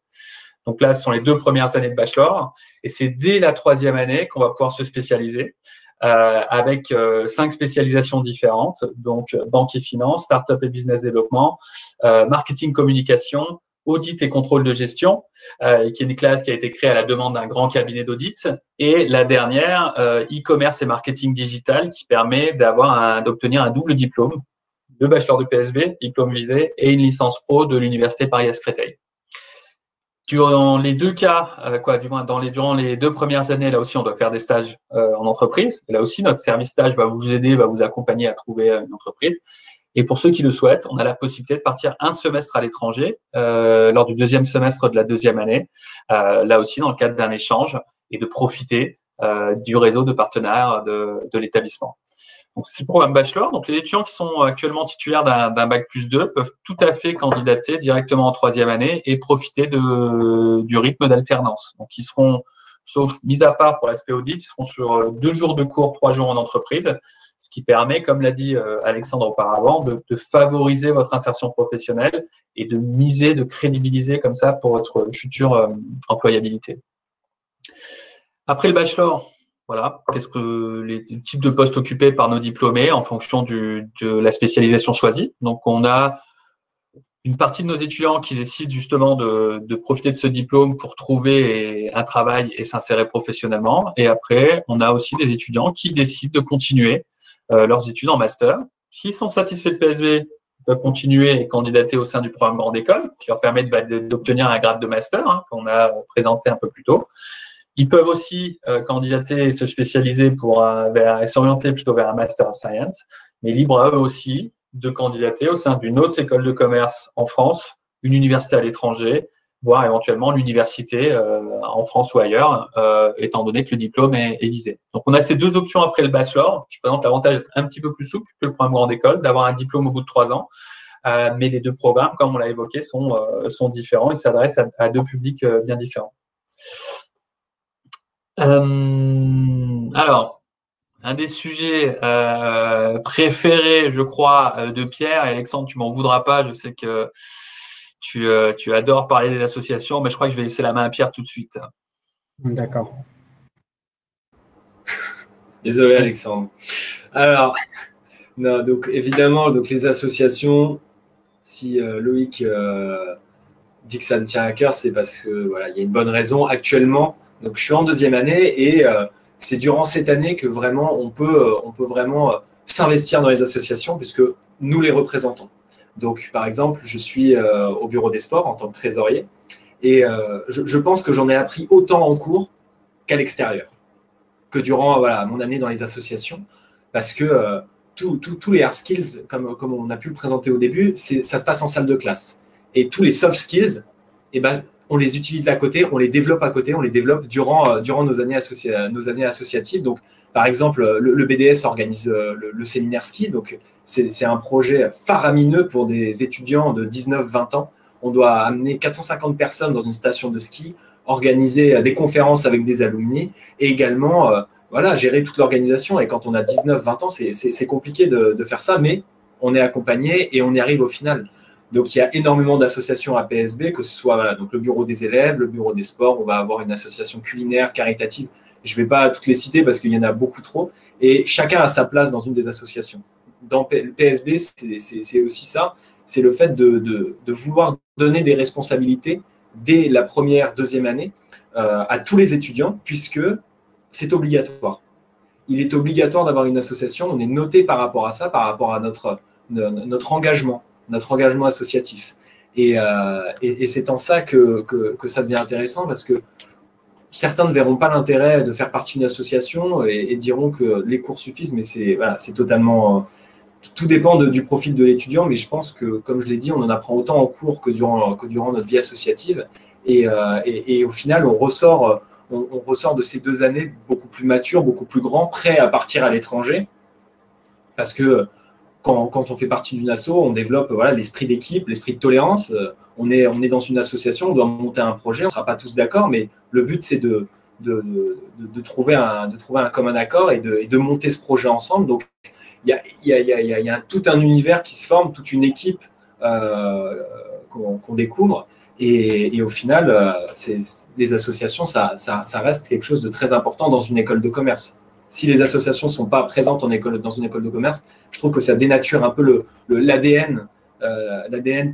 Donc là, ce sont les 2 premières années de bachelor. Et c'est dès la 3e année qu'on va pouvoir se spécialiser. Avec 5 spécialisations différentes, donc banque et finance, start-up et business développement, marketing communication, audit et contrôle de gestion, qui est une classe qui a été créée à la demande d'un grand cabinet d'audit, et la dernière, e-commerce et marketing digital, qui permet d'obtenir un double diplôme de bachelor de PSB, diplôme visé, et une licence pro de l'université Paris-Créteil. Durant les 2 cas, durant les 2 premières années, là aussi, on doit faire des stages en entreprise. Et là aussi, notre service stage va vous aider, va vous accompagner à trouver une entreprise. Et pour ceux qui le souhaitent, on a la possibilité de partir un semestre à l'étranger lors du 2e semestre de la 2e année, là aussi dans le cadre d'un échange, et de profiter du réseau de partenaires de l'établissement. Donc, c'est le programme bachelor. Donc, les étudiants qui sont actuellement titulaires d'un bac plus 2 peuvent tout à fait candidater directement en 3e année et profiter du rythme d'alternance. Donc, ils seront, sauf mis à part pour l'aspect audit, ils seront sur 2 jours de cours, 3 jours en entreprise, ce qui permet, comme l'a dit Alexandre auparavant, de favoriser votre insertion professionnelle et de miser, de crédibiliser comme ça pour votre future employabilité. Après le bachelor, voilà, qu'est-ce que les types de postes occupés par nos diplômés en fonction de la spécialisation choisie. Donc, on a une partie de nos étudiants qui décident justement de profiter de ce diplôme pour trouver un travail et s'insérer professionnellement. Et après, on a aussi des étudiants qui décident de continuer leurs études en master. S'ils sont satisfaits de PSB, ils peuvent continuer et candidater au sein du programme Grande École, qui leur permet d'obtenir un grade de master, qu'on a présenté un peu plus tôt. Ils peuvent aussi candidater et se spécialiser et s'orienter plutôt vers un Master of Science, mais libre à eux aussi de candidater au sein d'une autre école de commerce en France, une université à l'étranger, voire éventuellement l'université en France ou ailleurs, étant donné que le diplôme est visé. Donc, on a ces 2 options après le bachelor, qui présentent l'avantage d'être un petit peu plus souple que le programme Grande École, d'avoir un diplôme au bout de 3 ans. Mais les 2 programmes, comme on l'a évoqué, sont différents et s'adressent à 2 publics bien différents. Alors, un des sujets préférés, je crois, de Pierre, et Alexandre, tu m'en voudras pas, je sais que tu adores parler des associations, mais je crois que je vais laisser la main à Pierre tout de suite. D'accord. Désolé, Alexandre. Alors, non, donc évidemment, les associations, si Loïc dit que ça me tient à cœur, c'est parce que voilà, il y a une bonne raison. Actuellement, donc je suis en 2e année et c'est durant cette année que vraiment on peut vraiment s'investir dans les associations puisque nous les représentons. Donc par exemple, je suis au bureau des sports en tant que trésorier et je pense que j'en ai appris autant en cours qu'à l'extérieur, que durant mon année dans les associations, parce que tous les hard skills, comme on a pu le présenter au début, ça se passe en salle de classe. Et tous les soft skills, on les utilise à côté, on les développe à côté, on les développe durant nos années associatives. Donc, par exemple, le BDS organise le séminaire ski. Donc, c'est un projet faramineux pour des étudiants de 19-20 ans. On doit amener 450 personnes dans une station de ski, organiser des conférences avec des alumni et également gérer toute l'organisation. Et quand on a 19-20 ans, c'est compliqué de faire ça, mais on est accompagné et on y arrive au final. Donc, il y a énormément d'associations à PSB, que ce soit donc le bureau des élèves, le bureau des sports, on va avoir une association culinaire, caritative. Je ne vais pas toutes les citer parce qu'il y en a beaucoup trop. Et chacun a sa place dans une des associations. Dans PSB, c'est aussi ça. C'est le fait de vouloir donner des responsabilités dès la 1re, 2e année à tous les étudiants, puisque c'est obligatoire. Il est obligatoire d'avoir une association. On est noté par rapport à ça, par rapport à notre engagement associatif. Et c'est en ça que ça devient intéressant, parce que certains ne verront pas l'intérêt de faire partie d'une association et diront que les cours suffisent, mais c'est totalement tout dépend du profil de l'étudiant, mais je pense que, comme je l'ai dit, on en apprend autant en cours que durant notre vie associative. Et au final, on ressort de ces 2 années beaucoup plus matures, beaucoup plus grands, prêts à partir à l'étranger. Parce que quand on fait partie d'une asso, on développe l'esprit d'équipe, l'esprit de tolérance. On est dans une association, on doit monter un projet, on ne sera pas tous d'accord, mais le but, c'est de trouver un commun accord et de monter ce projet ensemble. Donc, il y a tout un univers qui se forme, toute une équipe qu'on découvre. Et au final, les associations, ça reste quelque chose de très important dans une école de commerce. Si les associations ne sont pas présentes dans une école de commerce, je trouve que ça dénature un peu l'ADN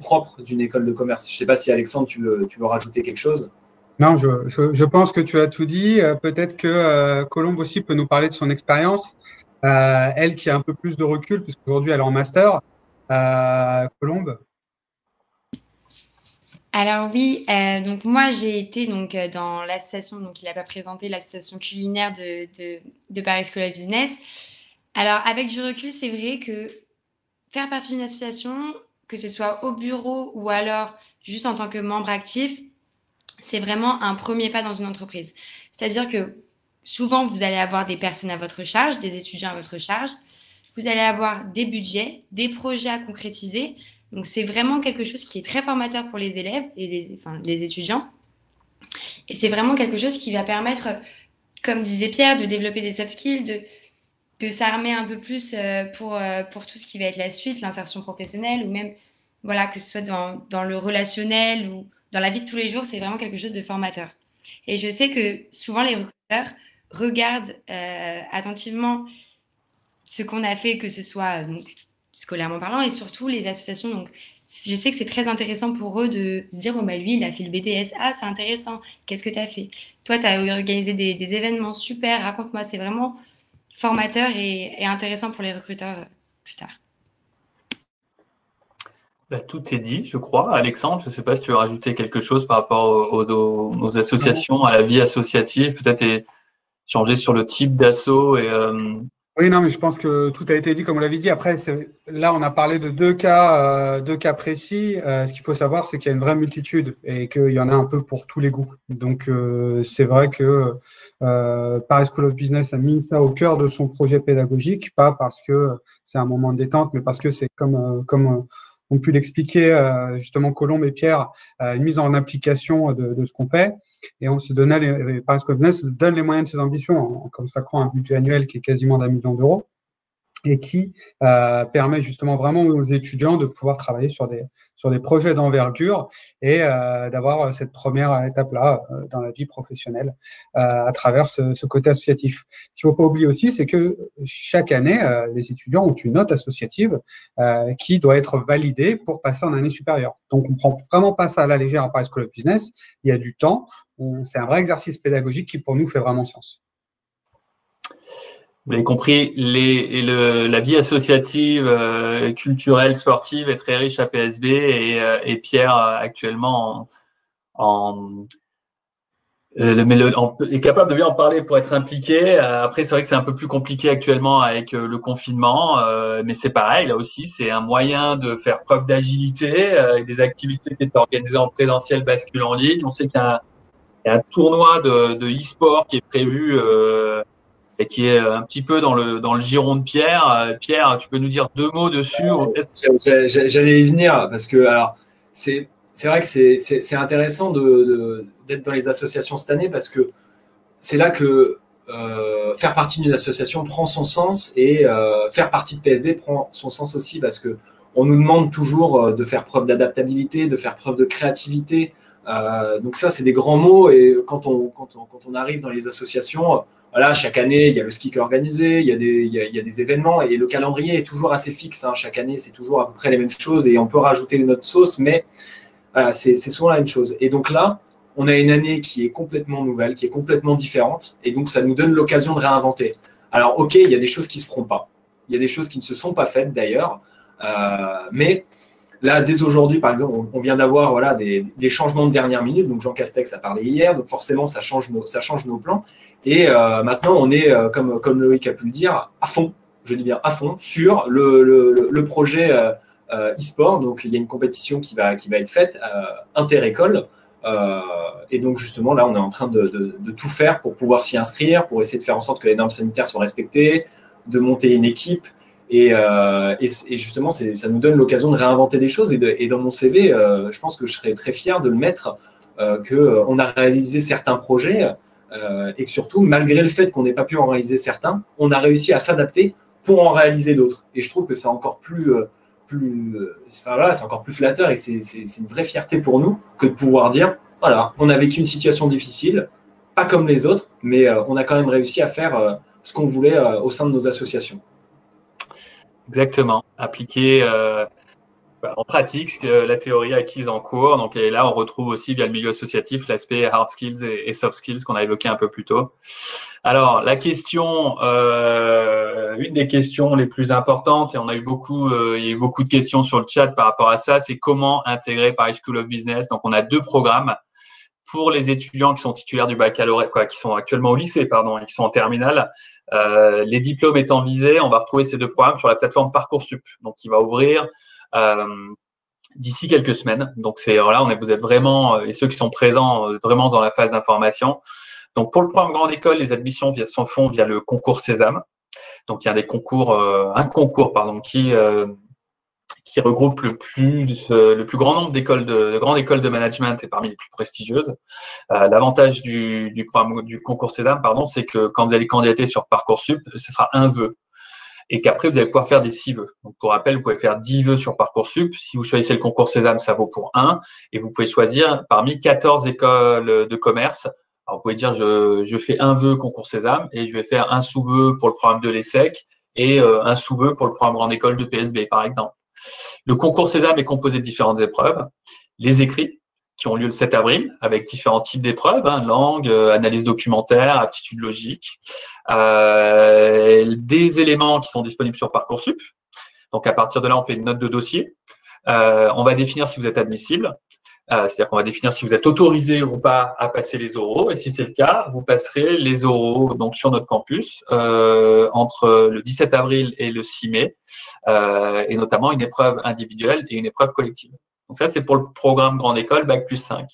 propre d'une école de commerce. Je ne sais pas si, Alexandre, tu veux rajouter quelque chose. Non, je pense que tu as tout dit. Peut-être que Colombe aussi peut nous parler de son expérience. Elle qui a un peu plus de recul, puisqu'aujourd'hui elle est en master. Colombe. Alors oui, donc moi j'ai été dans l'association, donc il n'a pas présenté l'association culinaire de Paris School of Business. Alors avec du recul, c'est vrai que faire partie d'une association, que ce soit au bureau ou alors juste en tant que membre actif, c'est vraiment un premier pas dans une entreprise. C'est-à-dire que souvent vous allez avoir des personnes à votre charge, des étudiants à votre charge, vous allez avoir des budgets, des projets à concrétiser. Donc, c'est vraiment quelque chose qui est très formateur pour les élèves et les étudiants. Et c'est vraiment quelque chose qui va permettre, comme disait Pierre, de développer des soft skills, de s'armer un peu plus pour tout ce qui va être la suite, l'insertion professionnelle ou même, que ce soit dans le relationnel ou dans la vie de tous les jours, c'est vraiment quelque chose de formateur. Et je sais que souvent, les recruteurs regardent attentivement ce qu'on a fait, que ce soit scolairement parlant, et surtout les associations. Donc, je sais que c'est très intéressant pour eux de se dire, lui, il a fait le BTS. Ah, c'est intéressant. Qu'est-ce que tu as fait? Toi, tu as organisé des événements super. Raconte-moi. C'est vraiment formateur et intéressant pour les recruteurs plus tard. Tout est dit, je crois. Alexandre, je ne sais pas si tu veux rajouter quelque chose par rapport aux associations, à la vie associative, peut-être changer sur le type d'asso et… Oui, non, mais je pense que tout a été dit, comme on l'avait dit. Après, là, on a parlé de deux cas précis. Ce qu'il faut savoir, c'est qu'il y a une vraie multitude et qu'il y en a un peu pour tous les goûts. Donc, c'est vrai que Paris School of Business a mis ça au cœur de son projet pédagogique, pas parce que c'est un moment de détente, mais parce que c'est comme ont pu l'expliquer justement Colombe et Pierre, une mise en application de ce qu'on fait. Et on se donnait, Paris School of Business se donne les moyens de ses ambitions en consacrant un budget annuel qui est quasiment d'1 million d'euros et qui permet justement vraiment aux étudiants de pouvoir travailler sur des projets d'envergure et d'avoir cette première étape-là dans la vie professionnelle à travers ce côté associatif. Ce qu'il ne faut pas oublier aussi, c'est que chaque année, les étudiants ont une note associative qui doit être validée pour passer en année supérieure. Donc, on ne prend vraiment pas ça à la légère à Paris School of Business. Il y a du temps. C'est un vrai exercice pédagogique qui, pour nous, fait vraiment sens. Vous l'avez compris, la vie associative, culturelle, sportive est très riche à PSB et Pierre actuellement est capable de bien en parler pour être impliqué. Après, c'est vrai que c'est un peu plus compliqué actuellement avec le confinement, mais c'est pareil, là aussi, c'est un moyen de faire preuve d'agilité avec des activités qui étaient organisées en présentiel basculent en ligne. On sait qu'il y a un tournoi de e-sport qui est prévu et qui est un petit peu dans le giron de Pierre. Pierre, tu peux nous dire 2 mots dessus? J'allais y venir parce que alors c'est vrai que c'est intéressant d'être dans les associations cette année parce que c'est là que faire partie d'une association prend son sens et faire partie de PSB prend son sens aussi parce que on nous demande toujours de faire preuve d'adaptabilité, de faire preuve de créativité. Donc ça, c'est des grands mots et quand on arrive dans les associations, voilà, chaque année, il y a le ski qui est organisé, il y a des événements et le calendrier est toujours assez fixe. Hein. Chaque année, c'est toujours à peu près les mêmes choses et on peut rajouter notre sauce, mais c'est souvent la même chose. Et donc là, on a une année qui est complètement nouvelle, qui est complètement différente et donc ça nous donne l'occasion de réinventer. Alors, ok, il y a des choses qui ne se feront pas. Il y a des choses qui ne se sont pas faites d'ailleurs, mais là, dès aujourd'hui, par exemple, on vient d'avoir des changements de dernière minute. Donc, Jean Castex a parlé hier. Donc, forcément, ça change nos plans. Et maintenant, on est, comme Loïc a pu le dire, à fond. je dis bien à fond, sur le projet e-sport. Donc, il y a une compétition qui va être faite inter-école. Et donc, justement, là, on est en train de tout faire pour pouvoir s'y inscrire, pour essayer de faire en sorte que les normes sanitaires soient respectées, de monter une équipe. Et justement, ça nous donne l'occasion de réinventer des choses. Et dans mon CV, je pense que je serais très fier de le mettre, qu'on a réalisé certains projets et que surtout, malgré le fait qu'on n'ait pas pu en réaliser certains, on a réussi à s'adapter pour en réaliser d'autres. Et je trouve que c'est encore c'est encore plus flatteur et c'est une vraie fierté pour nous que de pouvoir dire, voilà, on a vécu une situation difficile, pas comme les autres, mais on a quand même réussi à faire ce qu'on voulait au sein de nos associations. Exactement. Appliquer en pratique la théorie acquise en cours. Donc, et là, on retrouve aussi via le milieu associatif l'aspect hard skills et soft skills qu'on a évoqué un peu plus tôt. Alors, la question, une des questions les plus importantes, et on a eu il y a eu beaucoup de questions sur le chat par rapport à ça, c'est comment intégrer Paris School of Business. Donc, on a 2 programmes pour les étudiants qui sont titulaires du baccalauréat, qui sont actuellement au lycée, et qui sont en terminale. Les diplômes étant visés, on va retrouver ces 2 programmes sur la plateforme Parcoursup, donc qui va ouvrir d'ici quelques semaines. Donc vous êtes vraiment, et ceux qui sont présents, vraiment dans la phase d'information. Donc pour le programme Grande École, les admissions s'en font via le concours Sésame. Donc il y a un concours qui regroupe le plus grand nombre de grandes écoles de management et parmi les plus prestigieuses. L'avantage du programme du concours Sésame, c'est que quand vous allez candidater sur Parcoursup, ce sera un vœu. Et qu'après, vous allez pouvoir faire des 6 vœux. Donc, pour rappel, vous pouvez faire 10 vœux sur Parcoursup. Si vous choisissez le concours Sésame, ça vaut pour 1. Et vous pouvez choisir parmi 14 écoles de commerce. Alors, vous pouvez dire, je fais un vœu concours Sésame et je vais faire un sous-vœu pour le programme de l'ESSEC et un sous-vœu pour le programme Grande École de PSB, par exemple. Le concours Sésame est composé de différentes épreuves. Les écrits, qui ont lieu le 7 avril, avec différents types d'épreuves, langue, analyse documentaire, aptitude logique, des éléments qui sont disponibles sur Parcoursup. Donc, à partir de là, on fait une note de dossier. On va définir si vous êtes admissible, c'est-à-dire qu'on va définir si vous êtes autorisé ou pas à passer les oraux. Et si c'est le cas, vous passerez les oraux donc, sur notre campus entre le 17 avril et le 6 mai, et notamment une épreuve individuelle et une épreuve collective. Donc ça, c'est pour le programme Grande École, Bac plus 5.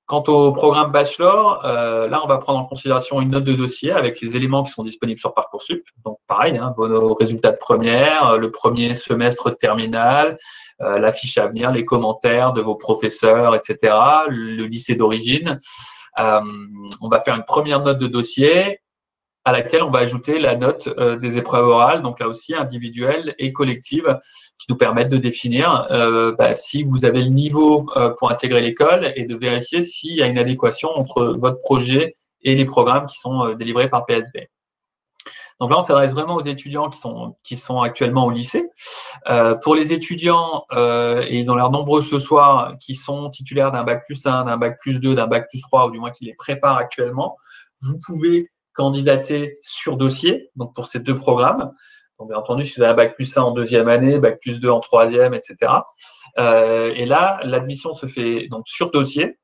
Quant au programme Bachelor, là, on va prendre en considération une note de dossier avec les éléments qui sont disponibles sur Parcoursup. Donc, pareil, vos résultats de première, le premier semestre de terminale, la fiche à venir, les commentaires de vos professeurs, etc., le lycée d'origine. On va faire une première note de dossier à laquelle on va ajouter la note des épreuves orales, donc là aussi individuelles et collectives, qui nous permettent de définir si vous avez le niveau pour intégrer l'école et de vérifier s'il y a une adéquation entre votre projet et les programmes qui sont délivrés par PSB. Donc là, on s'adresse vraiment aux étudiants qui sont actuellement au lycée. Pour les étudiants, et ils ont l'air nombreux ce soir, qui sont titulaires d'un Bac plus 1, d'un Bac plus 2, d'un Bac plus 3, ou du moins qui les préparent actuellement, vous pouvez candidater sur dossier, donc pour ces 2 programmes. Donc, bien entendu, si vous avez un Bac plus 1 en 2e année, Bac plus 2 en 3e, etc. Et là, l'admission se fait donc sur dossier,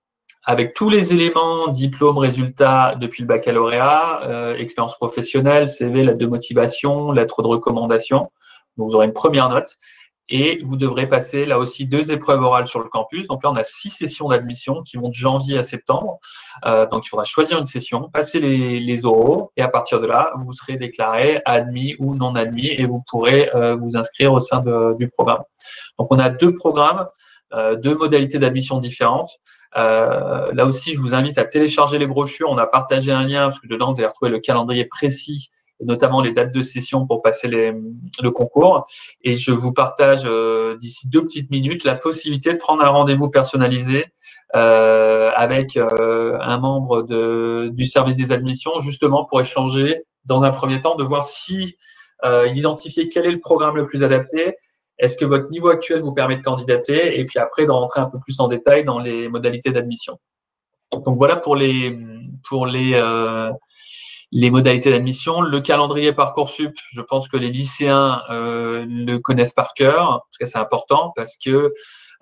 avec tous les éléments, diplôme, résultats depuis le baccalauréat, expérience professionnelle, CV, lettre de motivation, lettre de recommandation. Donc, vous aurez une première note. Et vous devrez passer là aussi 2 épreuves orales sur le campus. Donc là, on a 6 sessions d'admission qui vont de janvier à septembre. Donc, il faudra choisir une session, passer les oraux, et à partir de là, vous serez déclaré admis ou non admis et vous pourrez vous inscrire au sein du programme. Donc, on a 2 programmes, 2 modalités d'admission différentes. Là aussi, je vous invite à télécharger les brochures. On a partagé un lien parce que dedans, vous allez retrouver le calendrier précis, et notamment les dates de session pour passer le concours. Et je vous partage d'ici 2 petites minutes la possibilité de prendre un rendez-vous personnalisé avec un membre du service des admissions, justement pour échanger dans un premier temps, de voir si identifier quel est le programme le plus adapté, est-ce que votre niveau actuel vous permet de candidater, et puis après de rentrer un peu plus en détail dans les modalités d'admission. Donc voilà pour les modalités d'admission. Le calendrier Parcoursup, je pense que les lycéens le connaissent par cœur. En tout cas, c'est important parce que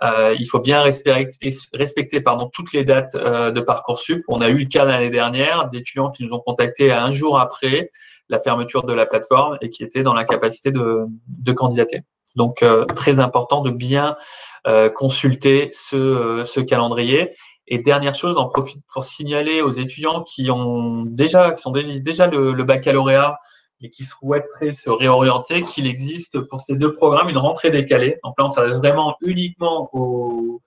Il faut bien respecter toutes les dates de Parcoursup. On a eu le cas l'année dernière d'étudiants qui nous ont contactés un jour après la fermeture de la plateforme et qui étaient dans l'incapacité de candidater. Donc, très important de bien consulter ce calendrier. Et dernière chose, j'en profite pour signaler aux étudiants qui sont déjà le baccalauréat et qui souhaiteraient se réorienter qu'il existe pour ces deux programmes une rentrée décalée. Donc là, on s'adresse vraiment uniquement aux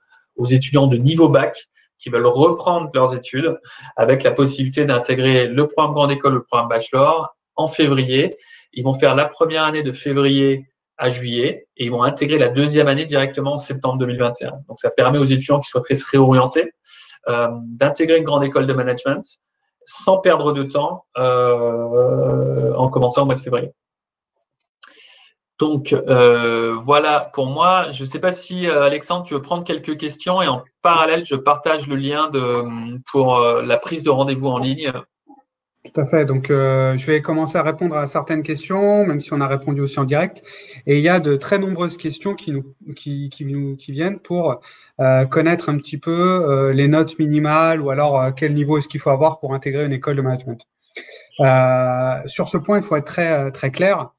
étudiants de niveau bac qui veulent reprendre leurs études avec la possibilité d'intégrer le programme grande école, le programme bachelor en février. Ils vont faire la première année de février à juillet et ils vont intégrer la deuxième année directement en septembre 2021. Donc, ça permet aux étudiants qui souhaiteraient se réorienter d'intégrer une grande école de management sans perdre de temps en commençant au mois de février. Donc, voilà pour moi. Je ne sais pas si, Alexandre, tu veux prendre quelques questions et en parallèle, je partage le lien pour la prise de rendez-vous en ligne. Tout à fait. Donc, je vais commencer à répondre à certaines questions, même si on a répondu aussi en direct. Et il y a de très nombreuses questions qui viennent pour connaître un petit peu les notes minimales ou alors quel niveau est-ce qu'il faut avoir pour intégrer une école de management. Sur ce point, il faut être très, très clair.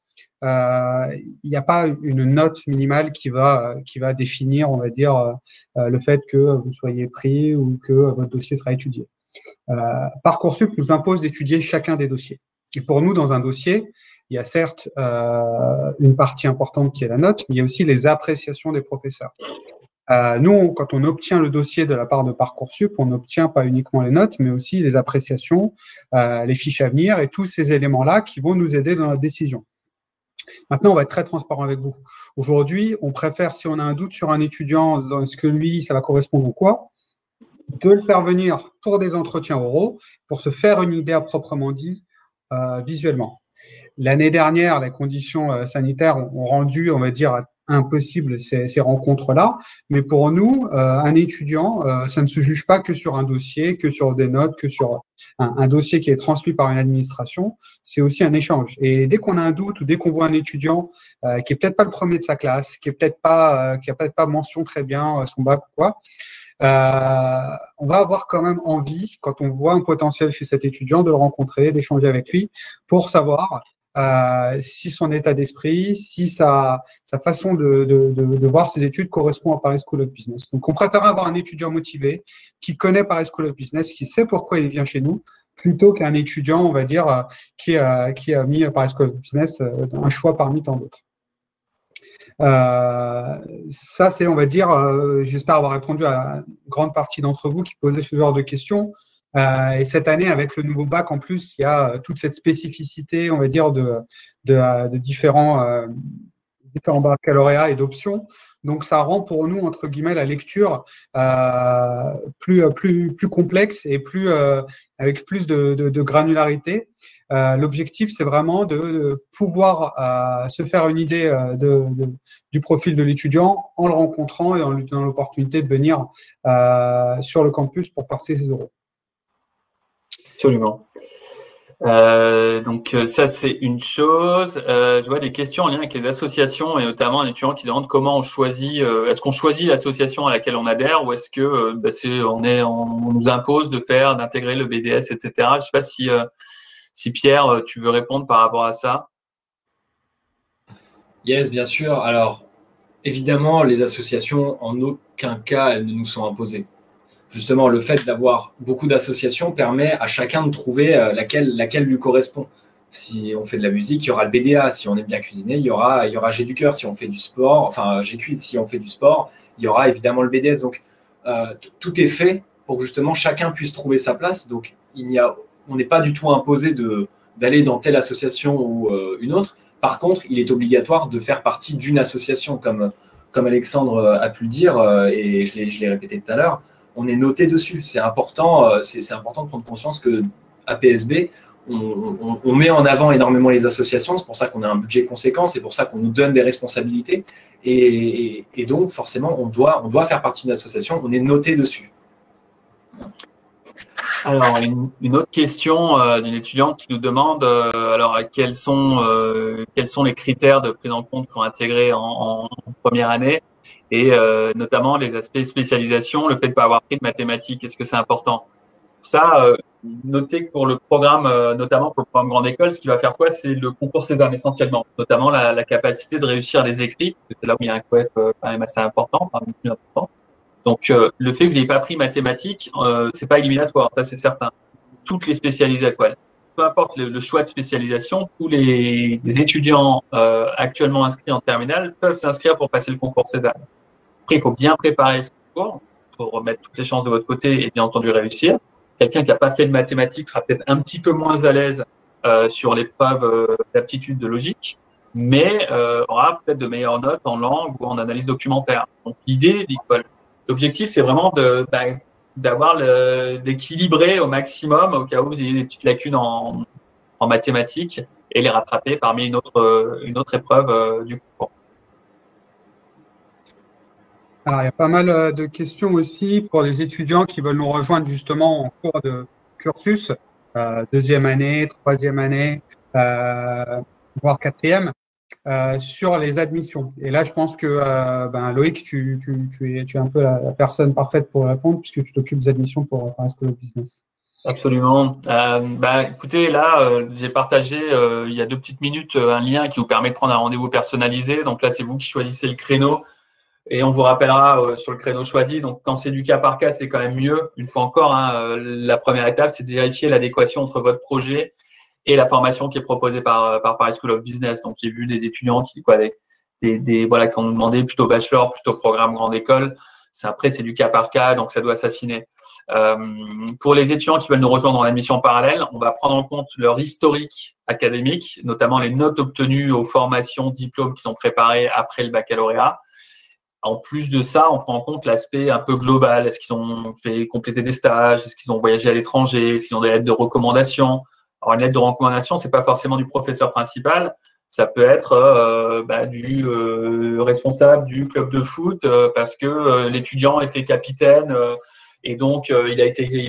Il n'y a pas une note minimale qui va définir, on va dire, le fait que vous soyez pris ou que votre dossier sera étudié. Parcoursup nous impose d'étudier chacun des dossiers. Et pour nous, dans un dossier, il y a certes une partie importante qui est la note, mais il y a aussi les appréciations des professeurs. Nous, quand on obtient le dossier de la part de Parcoursup, on n'obtient pas uniquement les notes, mais aussi les appréciations, les fiches à venir et tous ces éléments-là qui vont nous aider dans la décision. Maintenant, on va être très transparent avec vous. Aujourd'hui, on préfère, si on a un doute sur un étudiant, est-ce que lui, ça va correspondre ou quoi, de le faire venir pour des entretiens oraux, pour se faire une idée à proprement dit visuellement. L'année dernière, les conditions sanitaires ont rendu, on va dire, impossible ces rencontres-là. Mais pour nous, un étudiant, ça ne se juge pas que sur un dossier, que sur des notes, que sur un dossier qui est transmis par une administration. C'est aussi un échange. Et dès qu'on a un doute ou dès qu'on voit un étudiant qui est peut-être pas le premier de sa classe, qui a peut-être pas mention très bien son bac ou quoi, on va avoir quand même envie, quand on voit un potentiel chez cet étudiant, de le rencontrer, d'échanger avec lui pour savoir si son état d'esprit, si sa façon de voir ses études correspond à Paris School of Business. Donc, on préfère avoir un étudiant motivé qui connaît Paris School of Business, qui sait pourquoi il vient chez nous, plutôt qu'un étudiant, on va dire, qui a mis Paris School of Business un choix parmi tant d'autres. Ça, c'est, on va dire, j'espère avoir répondu à la grande partie d'entre vous qui posaient ce genre de questions. Et cette année, avec le nouveau bac, en plus, il y a toute cette spécificité, on va dire, de différents baccalauréats et d'options. Donc, ça rend pour nous, entre guillemets, la lecture plus complexe et avec plus de granularité. L'objectif, c'est vraiment de pouvoir se faire une idée du profil de l'étudiant en le rencontrant et en lui donnant l'opportunité de venir sur le campus pour passer ses oraux. Absolument. Donc ça, c'est une chose. Je vois des questions en lien avec les associations et notamment un étudiant qui demande comment on choisit. Est-ce qu'on choisit l'association à laquelle on adhère ou est-ce que on nous impose d'intégrer le BDS, etc. Je ne sais pas si Pierre, tu veux répondre par rapport à ça. Yes, bien sûr. Alors, évidemment, les associations, en aucun cas, elles ne nous sont imposées. Justement, le fait d'avoir beaucoup d'associations permet à chacun de trouver laquelle lui correspond. Si on fait de la musique, il y aura le BDA. Si on aime bien cuisiner, il y aura J'ai du cœur. Si on fait du sport, enfin, J'ai cuit. Si on fait du sport, il y aura évidemment le BDS. Donc, tout est fait pour que justement chacun puisse trouver sa place. Donc, on n'est pas du tout imposé d'aller dans telle association ou une autre. Par contre, il est obligatoire de faire partie d'une association, comme Alexandre a pu le dire, et je l'ai répété tout à l'heure. On est noté dessus. C'est important, c'est important de prendre conscience qu'à PSB, on met en avant énormément les associations. C'est pour ça qu'on a un budget conséquent. C'est pour ça qu'on nous donne des responsabilités. Et donc, forcément, on doit faire partie d'une association. On est noté dessus. Alors, une autre question d'une étudiante qui nous demande quels sont les critères de prise en compte pour intégrer en première année. Et notamment les aspects spécialisation, le fait de ne pas avoir pris de mathématiques, est-ce que c'est important? Ça, notez que pour le programme, notamment pour le programme Grande École, ce qui va faire quoi? C'est le concours César essentiellement, notamment la capacité de réussir les écrits, parce que c'est là où il y a un coef quand même assez important, parmi les plus importants. Donc, le fait que vous n'ayez pas pris mathématiques, c'est pas éliminatoire, ça c'est certain. Toutes les spécialisations, peu importe le choix de spécialisation, tous les étudiants actuellement inscrits en terminale peuvent s'inscrire pour passer le concours César. Après, il faut bien préparer ce concours pour remettre toutes les chances de votre côté et bien entendu réussir. Quelqu'un qui n'a pas fait de mathématiques sera peut-être un petit peu moins à l'aise sur l'épreuve d'aptitude de logique, mais aura peut-être de meilleures notes en langue ou en analyse documentaire. Donc, l'idée, l'objectif, c'est vraiment d'équilibrer au maximum au cas où vous ayez des petites lacunes en mathématiques et les rattraper parmi une autre épreuve du concours. Alors, il y a pas mal de questions aussi pour les étudiants qui veulent nous rejoindre justement en cours de cursus, deuxième année, troisième année, voire quatrième, sur les admissions. Et là, je pense que Loïc, tu es un peu la personne parfaite pour répondre puisque tu t'occupes des admissions pour Paris School of Business. Absolument. Écoutez, là, j'ai partagé il y a 2 petites minutes un lien qui vous permet de prendre un rendez-vous personnalisé. Donc là, c'est vous qui choisissez le créneau. Et on vous rappellera sur le créneau choisi. Donc, quand c'est du cas par cas, c'est quand même mieux. Une fois encore, la première étape, c'est de vérifier l'adéquation entre votre projet et la formation qui est proposée par Paris School of Business. Donc, j'ai vu des étudiants qui ont demandé plutôt bachelor, plutôt programme grande école. Après, c'est du cas par cas, donc ça doit s'affiner. Pour les étudiants qui veulent nous rejoindre en admission parallèle, on va prendre en compte leur historique académique, notamment les notes obtenues aux formations, diplômes qui sont préparés après le baccalauréat. En plus de ça, on prend en compte l'aspect un peu global. Est-ce qu'ils ont fait compléter des stages? Est-ce qu'ils ont voyagé à l'étranger? Est-ce qu'ils ont des lettres de recommandation? Alors, une lettre de recommandation, c'est pas forcément du professeur principal. Ça peut être du responsable du club de foot parce que l'étudiant était capitaine et donc il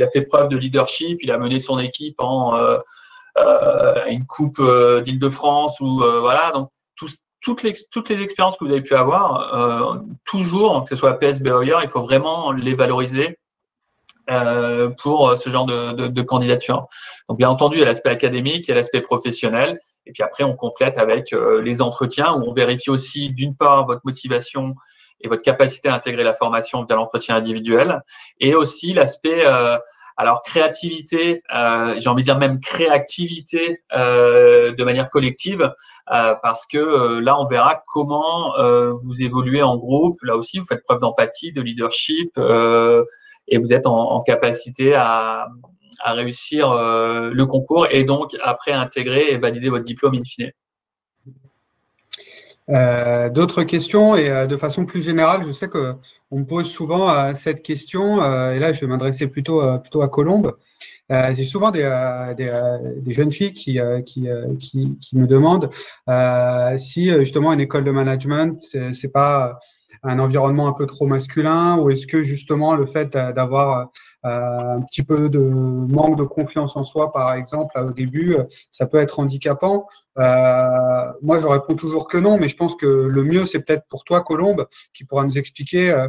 a fait preuve de leadership. Il a mené son équipe en une coupe d'Île-de-France ou voilà. Donc toutes les expériences que vous avez pu avoir, toujours, que ce soit à PSB ou ailleurs, il faut vraiment les valoriser pour ce genre de candidature. Donc, bien entendu, il y a l'aspect académique, il y a l'aspect professionnel, et puis après, on complète avec les entretiens où on vérifie aussi, d'une part, votre motivation et votre capacité à intégrer la formation via l'entretien individuel, et aussi l'aspect créativité, j'ai envie de dire même créativité de manière collective, parce que là, on verra comment vous évoluez en groupe. Là aussi, vous faites preuve d'empathie, de leadership, et vous êtes en capacité à réussir le concours et donc après intégrer et valider votre diplôme in fine. D'autres questions et de façon plus générale, je sais qu'on me pose souvent cette question et là je vais m'adresser plutôt à Colombe. J'ai souvent des jeunes filles qui me demandent si justement une école de management c'est pas un environnement un peu trop masculin ou est-ce que justement le fait d'avoir un petit peu de manque de confiance en soi, par exemple, au début, ça peut être handicapant. Moi, je réponds toujours que non, mais je pense que le mieux, c'est peut-être pour toi, Colombe, qui pourra nous expliquer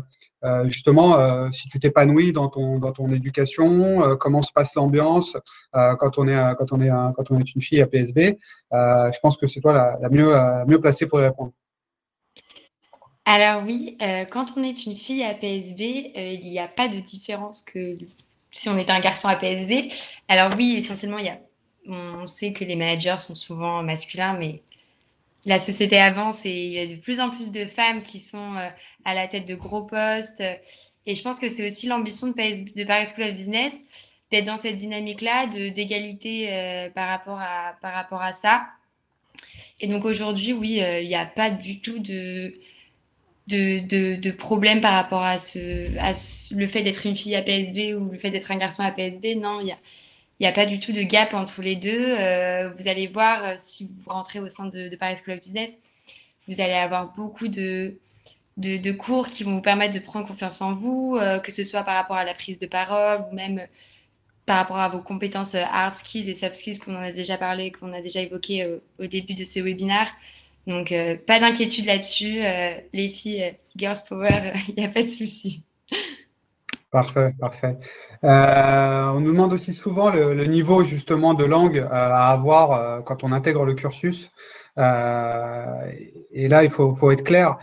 justement si tu t'épanouis dans ton éducation, comment se passe l'ambiance quand on est une fille à PSB. Je pense que c'est toi la mieux placée pour y répondre. Alors oui, quand on est une fille à PSB, il n'y a pas de différence que si on est un garçon à PSB. Alors oui, essentiellement, on sait que les managers sont souvent masculins, mais la société avance et il y a de plus en plus de femmes qui sont à la tête de gros postes. Et je pense que c'est aussi l'ambition de Paris School of Business d'être dans cette dynamique-là, d'égalité par rapport à ça. Et donc aujourd'hui, oui, il n'y a pas du tout de problème par rapport à le fait d'être une fille à PSB ou le fait d'être un garçon à PSB. Non, il n'y a pas du tout de gap entre les deux. Vous allez voir, si vous rentrez au sein de Paris School of Business, vous allez avoir beaucoup de cours qui vont vous permettre de prendre confiance en vous, que ce soit par rapport à la prise de parole ou même par rapport à vos compétences hard skills et soft skills qu'on en a déjà parlé, qu'on a déjà évoqué au début de ce webinaire. Donc, pas d'inquiétude là-dessus. Les filles, Girls Power, il n'y a pas de souci. Parfait, parfait. On nous demande aussi souvent le niveau justement de langue à avoir quand on intègre le cursus. Et là, il faut être clair.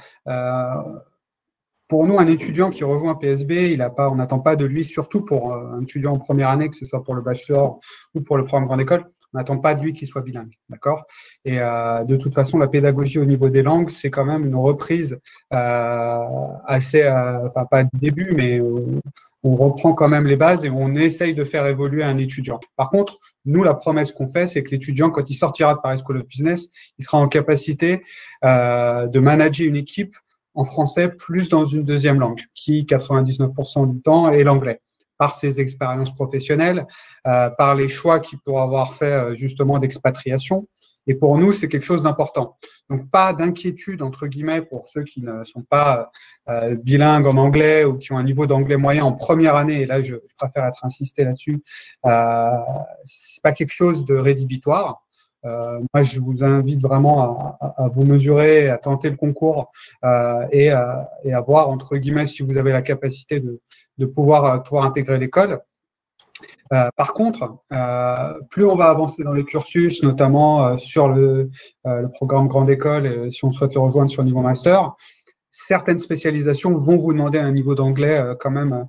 Pour nous, un étudiant qui rejoint un PSB, on n'attend pas de lui, surtout pour un étudiant en première année, que ce soit pour le bachelor ou pour le programme grande école, on n'attend pas de lui qu'il soit bilingue, d'accord? Et de toute façon, la pédagogie au niveau des langues, c'est quand même une reprise assez, enfin pas du début, mais on reprend quand même les bases et on essaye de faire évoluer un étudiant. Par contre, nous, la promesse qu'on fait, c'est que l'étudiant, quand il sortira de Paris School of Business, il sera en capacité de manager une équipe en français plus dans une deuxième langue, qui 99% du temps est l'anglais, par ses expériences professionnelles, par les choix qu'il pourra avoir fait justement d'expatriation. Et pour nous, c'est quelque chose d'important. Donc, pas d'inquiétude, entre guillemets, pour ceux qui ne sont pas bilingues en anglais ou qui ont un niveau d'anglais moyen en première année. Et là, je préfère être insisté là-dessus. C'est pas quelque chose de rédhibitoire. Moi, je vous invite vraiment à vous mesurer, à tenter le concours et à voir, entre guillemets, si vous avez la capacité de pouvoir intégrer l'école. Par contre, plus on va avancer dans les cursus, notamment sur le programme grande école, si on souhaite le rejoindre sur le niveau master, certaines spécialisations vont vous demander un niveau d'anglais quand même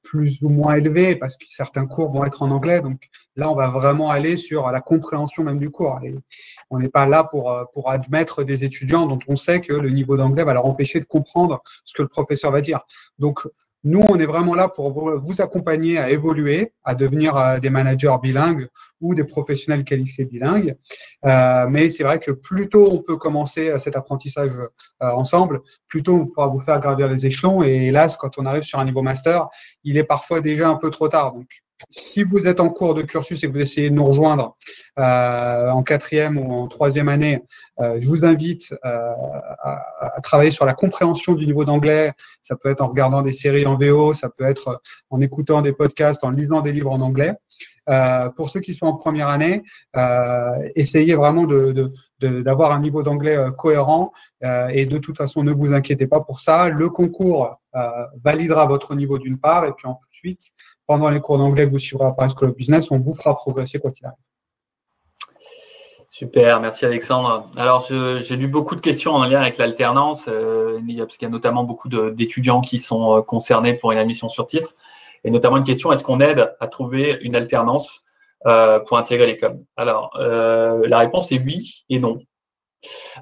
plus ou moins élevé parce que certains cours vont être en anglais. Donc là, on va vraiment aller sur la compréhension même du cours. Et on n'est pas là pour admettre des étudiants dont on sait que le niveau d'anglais va leur empêcher de comprendre ce que le professeur va dire. Donc, nous, on est vraiment là pour vous accompagner à évoluer, à devenir des managers bilingues ou des professionnels qualifiés bilingues. Mais c'est vrai que plus tôt on peut commencer cet apprentissage ensemble, plus tôt on pourra vous faire gravir les échelons. Et hélas, quand on arrive sur un niveau master, il est parfois déjà un peu trop tard. Donc, si vous êtes en cours de cursus et que vous essayez de nous rejoindre en quatrième ou en troisième année, je vous invite à travailler sur la compréhension du niveau d'anglais. Ça peut être en regardant des séries en VO, ça peut être en écoutant des podcasts, en lisant des livres en anglais. Pour ceux qui sont en première année, essayez vraiment d'avoir un niveau d'anglais cohérent et de toute façon, ne vous inquiétez pas pour ça. Le concours validera votre niveau d'une part et puis ensuite, pendant les cours d'anglais que vous suivrez à Paris School of Business, on vous fera progresser quoi qu'il arrive. Super, merci Alexandre. Alors, j'ai lu beaucoup de questions en lien avec l'alternance, parce qu'il y a notamment beaucoup d'étudiants qui sont concernés pour une admission sur titre. Et notamment une question, est-ce qu'on aide à trouver une alternance pour intégrer l'école? Alors, la réponse est oui et non.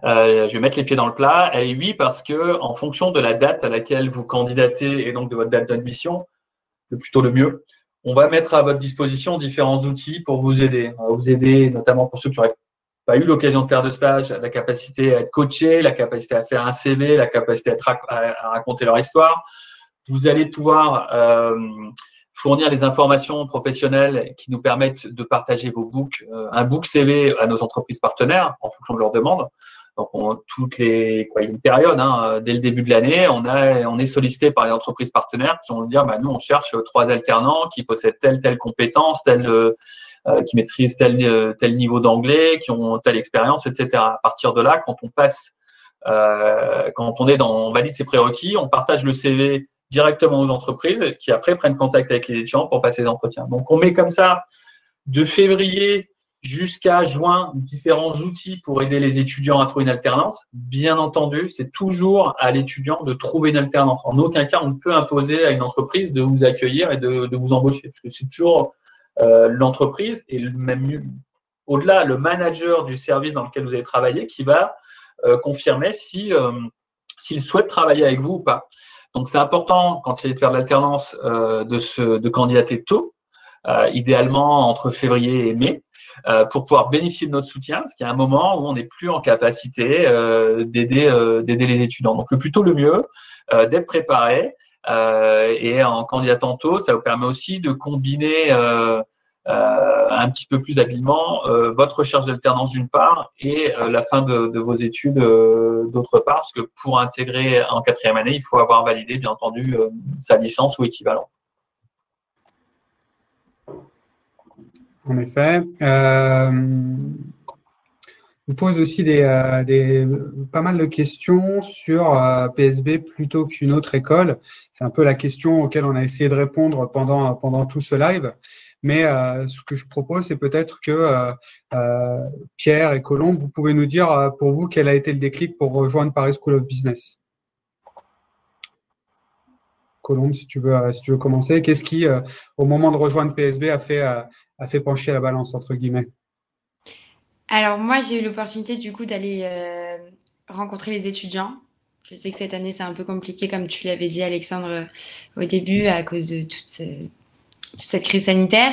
Je vais mettre les pieds dans le plat. Elle est oui parce que en fonction de la date à laquelle vous candidatez et donc de votre date d'admission, le plus tôt le mieux, on va mettre à votre disposition différents outils pour vous aider. On va vous aider notamment pour ceux qui n'auraient pas eu l'occasion de faire de stage, la capacité à être coaché, la capacité à faire un CV, la capacité à raconter leur histoire. Vous allez pouvoir fournir les informations professionnelles qui nous permettent de partager vos books, un book CV à nos entreprises partenaires en fonction de leurs demandes. Donc, une période, dès le début de l'année, on est sollicité par les entreprises partenaires qui vont nous dire, nous, on cherche 3 alternants qui possèdent telle compétence, qui maîtrisent tel niveau d'anglais, qui ont telle expérience, etc. À partir de là, quand on valide ces prérequis, on partage le CV directement aux entreprises qui après prennent contact avec les étudiants pour passer les entretiens. Donc, on met comme ça de février jusqu'à juin différents outils pour aider les étudiants à trouver une alternance. Bien entendu, c'est toujours à l'étudiant de trouver une alternance. En aucun cas, on ne peut imposer à une entreprise de vous accueillir et de vous embaucher. Parce que c'est toujours l'entreprise et même au-delà, le manager du service dans lequel vous allez travailler qui va confirmer s'il souhaite travailler avec vous ou pas. Donc, c'est important, quand il s'agit de faire de l'alternance, de candidater tôt, idéalement entre février et mai, pour pouvoir bénéficier de notre soutien, parce qu'il y a un moment où on n'est plus en capacité d'aider les étudiants. Donc, le plus tôt, le mieux, d'être préparé. Et en candidatant tôt, ça vous permet aussi de combiner un petit peu plus habilement votre recherche d'alternance d'une part et la fin de vos études d'autre part, parce que pour intégrer en 4e année, il faut avoir validé, bien entendu, sa licence ou équivalent. En effet. vous pose aussi pas mal de questions sur PSB plutôt qu'une autre école. C'est un peu la question auquel on a essayé de répondre pendant tout ce live. Mais ce que je propose, c'est peut-être que Pierre et Colombe, vous pouvez nous dire pour vous quel a été le déclic pour rejoindre Paris School of Business. Colombe, si tu veux commencer, qu'est-ce qui, au moment de rejoindre PSB, a fait pencher la balance, entre guillemets? Alors moi, j'ai eu l'opportunité du coup d'aller rencontrer les étudiants. Je sais que cette année, c'est un peu compliqué, comme tu l'avais dit, Alexandre, au début, à cause de toute cette crise sanitaire.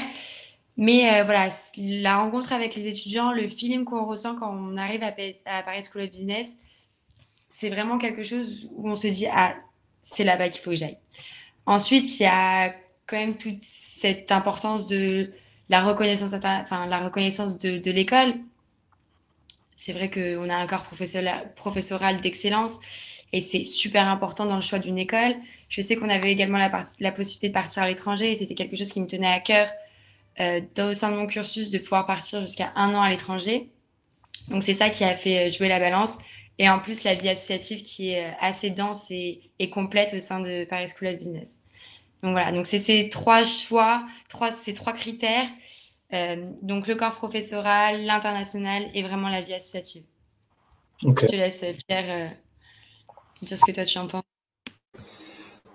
Mais voilà, la rencontre avec les étudiants, le feeling qu'on ressent quand on arrive à Paris School of Business, c'est vraiment quelque chose où on se dit, ah, c'est là-bas qu'il faut que j'aille. Ensuite, il y a quand même toute cette importance de la reconnaissance de l'école. C'est vrai qu'on a un corps professoral d'excellence et c'est super important dans le choix d'une école. Je sais qu'on avait également la possibilité de partir à l'étranger et c'était quelque chose qui me tenait à cœur au sein de mon cursus de pouvoir partir jusqu'à 1 an à l'étranger. Donc c'est ça qui a fait jouer la balance. Et en plus, la vie associative qui est assez dense et complète au sein de Paris School of Business. Donc voilà, donc c'est ces 3 choix, ces 3 critères. Donc le corps professoral, l'international et vraiment la vie associative. Okay. Je te laisse, Pierre, dire ce que toi tu en penses.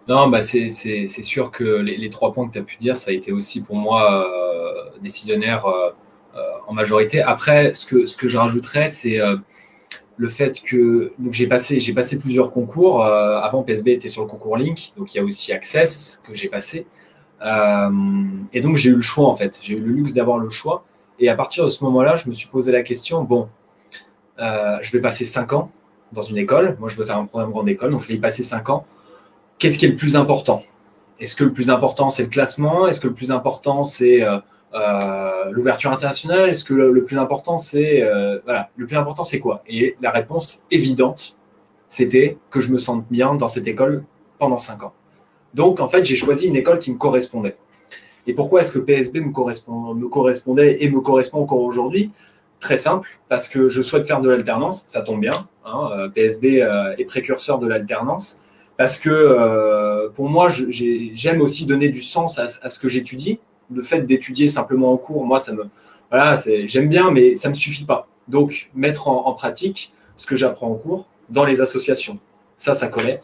Non, bah c'est sûr que les 3 points que tu as pu dire, ça a été aussi pour moi décisionnaire en majorité. Après, ce que je rajouterais, c'est le fait que j'ai passé plusieurs concours. Avant, PSB était sur le concours Link, donc il y a aussi Access que j'ai passé. Et donc, j'ai eu le choix, en fait. J'ai eu le luxe d'avoir le choix. Et à partir de ce moment-là, je me suis posé la question, bon, je vais passer 5 ans dans une école. Moi, je veux faire un programme grande école, donc je vais y passer 5 ans. Qu'est-ce qui est le plus important? Est-ce que le plus important, c'est le classement? Est-ce que le plus important, c'est l'ouverture internationale? Est-ce que le plus important, c'est voilà, le plus important, c'est quoi? Et la réponse évidente, c'était que je me sente bien dans cette école pendant 5 ans. Donc, en fait, j'ai choisi une école qui me correspondait. Et pourquoi est-ce que PSB me correspondait et me correspond encore aujourd'hui? Très simple, parce que je souhaite faire de l'alternance, ça tombe bien. Hein, PSB est précurseur de l'alternance, parce que pour moi, j'aime aussi donner du sens à ce que j'étudie. Le fait d'étudier simplement en cours, moi, j'aime bien, mais ça ne me suffit pas. Donc, mettre en pratique ce que j'apprends en cours dans les associations, ça collait.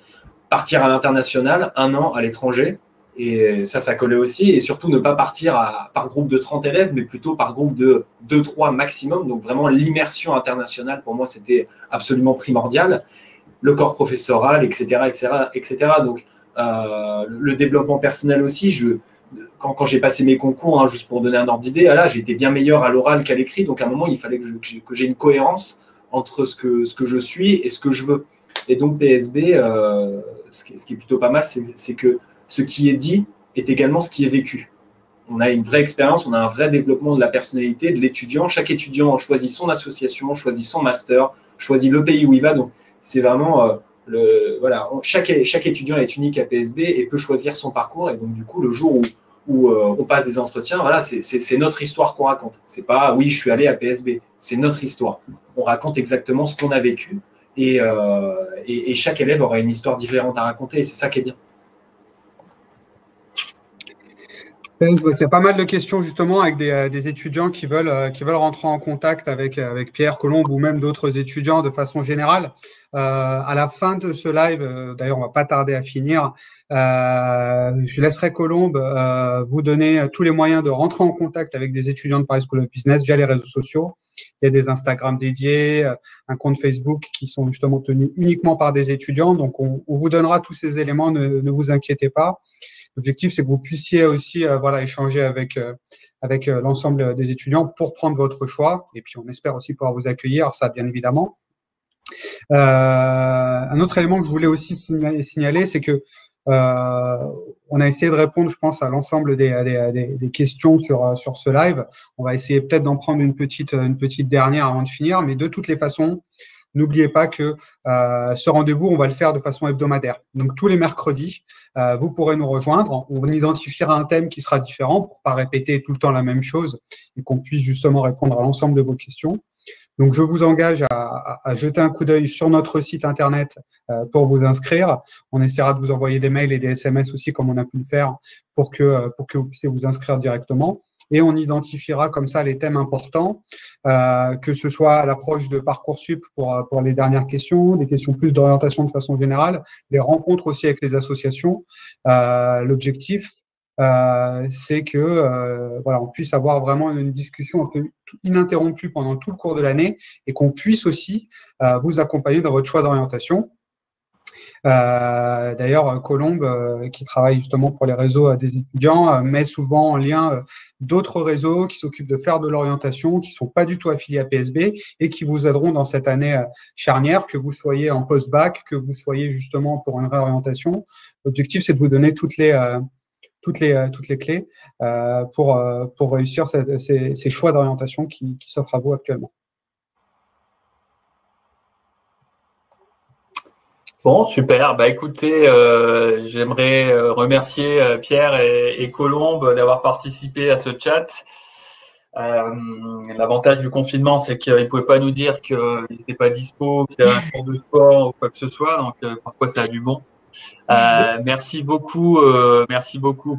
Partir à l'international, 1 an à l'étranger, et ça collait aussi. Et surtout, ne pas partir par groupe de 30 élèves, mais plutôt par groupe de 2-3 maximum. Donc, vraiment, l'immersion internationale, pour moi, c'était absolument primordial. Le corps professoral, etc., etc., etc. Donc, le développement personnel aussi, quand j'ai passé mes concours, hein, juste pour donner un ordre d'idée, là, j'ai été bien meilleur à l'oral qu'à l'écrit. Donc, à un moment, il fallait que j'ai une cohérence entre ce que je suis et ce que je veux. Et donc, PSB, ce qui est plutôt pas mal, c'est que ce qui est dit est également ce qui est vécu. On a une vraie expérience, on a un vrai développement de la personnalité de l'étudiant. Chaque étudiant choisit son association, choisit son master, choisit le pays où il va. Donc, c'est vraiment voilà, chaque étudiant est unique à PSB et peut choisir son parcours. Et donc, du coup, le jour où on passe des entretiens, voilà, c'est notre histoire qu'on raconte. C'est pas oui, je suis allé à PSB. C'est notre histoire. On raconte exactement ce qu'on a vécu et chaque élève aura une histoire différente à raconter. Et c'est ça qui est bien. Il y a pas mal de questions justement avec des étudiants qui veulent rentrer en contact avec Pierre, Colombe ou même d'autres étudiants de façon générale. À la fin de ce live, d'ailleurs on va pas tarder à finir, je laisserai Colombe vous donner tous les moyens de rentrer en contact avec des étudiants de Paris School of Business via les réseaux sociaux. Il y a des Instagram dédiés, un compte Facebook qui sont justement tenus uniquement par des étudiants. Donc on vous donnera tous ces éléments, ne vous inquiétez pas. L'objectif, c'est que vous puissiez aussi échanger avec l'ensemble des étudiants pour prendre votre choix. Et puis, on espère aussi pouvoir vous accueillir, ça, bien évidemment. Un autre élément que je voulais aussi signaler, c'est que on a essayé de répondre, je pense, à l'ensemble des questions sur ce live. On va essayer peut-être d'en prendre une petite dernière avant de finir. Mais de toutes les façons, n'oubliez pas que ce rendez-vous, on va le faire de façon hebdomadaire. Donc, tous les mercredis, vous pourrez nous rejoindre. On identifiera un thème qui sera différent pour pas répéter tout le temps la même chose et qu'on puisse justement répondre à l'ensemble de vos questions. Donc, je vous engage à jeter un coup d'œil sur notre site internet pour vous inscrire. On essaiera de vous envoyer des mails et des SMS aussi, comme on a pu le faire, pour que vous puissiez vous inscrire directement. Et on identifiera comme ça les thèmes importants, que ce soit à l'approche de Parcoursup pour les dernières questions, des questions plus d'orientation de façon générale, des rencontres aussi avec les associations. L'objectif, c'est que voilà, on puisse avoir vraiment une discussion un peu ininterrompue pendant tout le cours de l'année et qu'on puisse aussi vous accompagner dans votre choix d'orientation. D'ailleurs, Colombe, qui travaille justement pour les réseaux des étudiants, met souvent en lien d'autres réseaux qui s'occupent de faire de l'orientation, qui sont pas du tout affiliés à PSB et qui vous aideront dans cette année charnière, que vous soyez en post-bac, que vous soyez justement pour une réorientation. L'objectif, c'est de vous donner toutes les clés pour réussir ces choix d'orientation qui s'offrent à vous actuellement. Bon, super. Bah, écoutez, j'aimerais remercier Pierre et Colombe d'avoir participé à ce chat. L'avantage du confinement, c'est qu'ils ne pouvaient pas nous dire qu'ils n'étaient pas dispo, qu'il y avait un cours de sport ou quoi que ce soit. Donc, parfois, ça a du bon. Merci beaucoup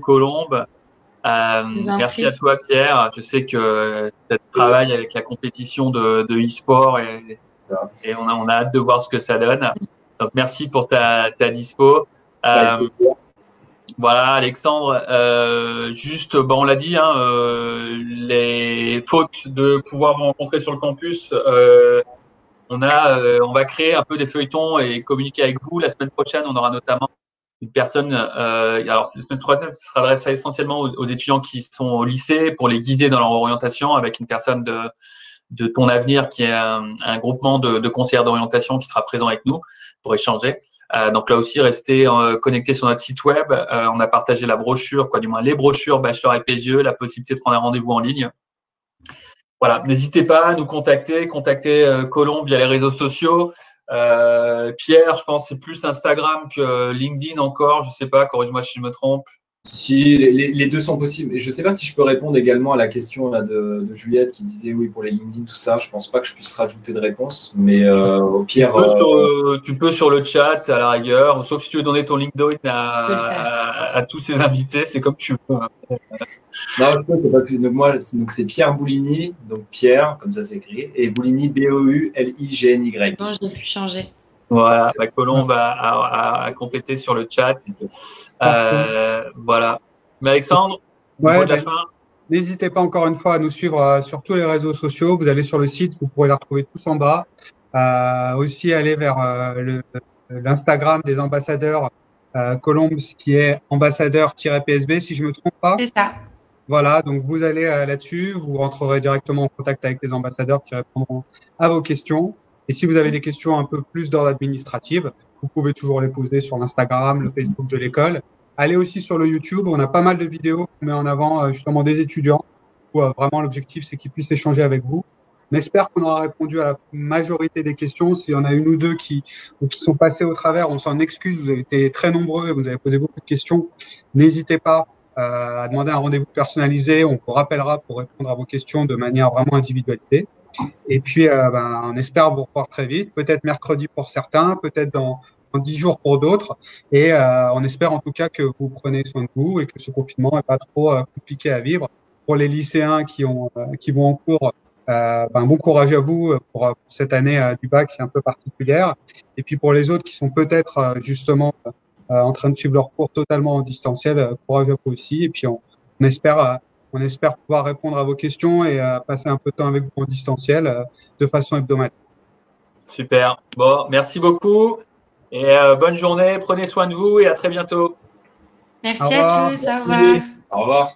Colombe. Merci à toi, Pierre. Je sais que tu travailles avec la compétition de e-sport et on a hâte de voir ce que ça donne. Donc, merci pour ta dispo. Voilà, Alexandre, juste, on l'a dit, les fautes de pouvoir vous rencontrer sur le campus, on va créer un peu des feuilletons et communiquer avec vous. La semaine prochaine, on aura notamment une personne, alors la semaine prochaine, ça s'adresse essentiellement aux étudiants qui sont au lycée pour les guider dans leur orientation avec une personne de Ton Avenir qui est un groupement de conseillers d'orientation qui sera présent avec nous pour échanger. Donc là aussi, restez connectés sur notre site web. On a partagé la brochure, du moins les brochures Bachelor et PGE, la possibilité de prendre un rendez-vous en ligne. Voilà, n'hésitez pas à nous contacter Colombe via les réseaux sociaux. Pierre, je pense c'est plus Instagram que LinkedIn encore. Je sais pas, corrige-moi si je me trompe. Si, les deux sont possibles. Et je ne sais pas si je peux répondre également à la question là, de Juliette qui disait oui pour les LinkedIn, tout ça. Je ne pense pas que je puisse rajouter de réponse. Mais au pire. Tu peux sur le chat à la rigueur, sauf si tu veux donner ton LinkedIn à tous ces invités, c'est comme tu veux. Non, je peux, c'est pas plus. Donc c'est Pierre Bouligny, donc Pierre, comme ça c'est écrit, et Bouligny, B-O-U-L-I-G-N-Y. Non, j'ai pu changer. Voilà, Colombe a complété sur le chat. Voilà. Mais Alexandre, mot de la fin. N'hésitez pas encore une fois à nous suivre sur tous les réseaux sociaux. Vous allez sur le site, vous pourrez les retrouver tous en bas. Aussi, aller vers l'Instagram des ambassadeurs Colombe, qui est ambassadeur-PSB, si je ne me trompe pas. C'est ça. Voilà, donc vous allez là-dessus, vous rentrerez directement en contact avec les ambassadeurs qui répondront à vos questions. Et si vous avez des questions un peu plus d'ordre administratif, vous pouvez toujours les poser sur l'Instagram, le Facebook de l'école. Allez aussi sur le YouTube, on a pas mal de vidéos qu'on met en avant justement des étudiants, où vraiment l'objectif c'est qu'ils puissent échanger avec vous. On espère qu'on aura répondu à la majorité des questions. S'il y en a une ou deux qui sont passées au travers, on s'en excuse, vous avez été très nombreux, vous avez posé beaucoup de questions. N'hésitez pas à demander un rendez-vous personnalisé, on vous rappellera pour répondre à vos questions de manière vraiment individualisée. Et puis, on espère vous revoir très vite, peut-être mercredi pour certains, peut-être dans 10 jours pour d'autres. Et on espère en tout cas que vous prenez soin de vous et que ce confinement n'est pas trop compliqué à vivre. Pour les lycéens qui vont en cours, bon courage à vous pour cette année du bac un peu particulière. Et puis pour les autres qui sont peut-être justement en train de suivre leur cours totalement en distanciel, courage à vous aussi. Et puis on espère pouvoir répondre à vos questions et passer un peu de temps avec vous en distanciel de façon hebdomadaire. Super. Bon, merci beaucoup et bonne journée. Prenez soin de vous et à très bientôt. Merci à tous. Au revoir. Au revoir.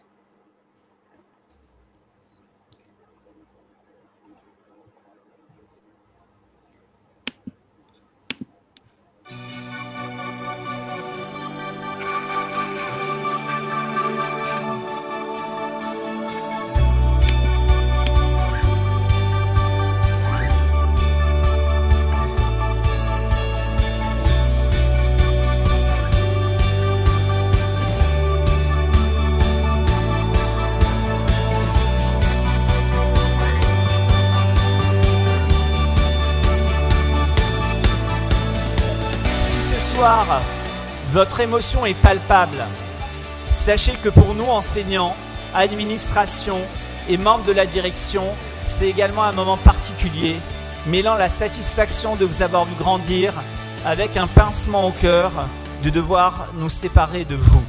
soir, votre émotion est palpable. Sachez que pour nous, enseignants, administration et membres de la direction, c'est également un moment particulier, mêlant la satisfaction de vous avoir vu grandir avec un pincement au cœur de devoir nous séparer de vous.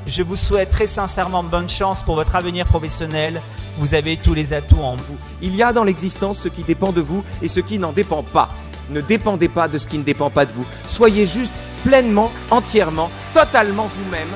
Je vous souhaite très sincèrement bonne chance pour votre avenir professionnel. Vous avez tous les atouts en vous. Il y a dans l'existence ce qui dépend de vous et ce qui n'en dépend pas. Ne dépendez pas de ce qui ne dépend pas de vous. Soyez juste pleinement, entièrement, totalement vous-même.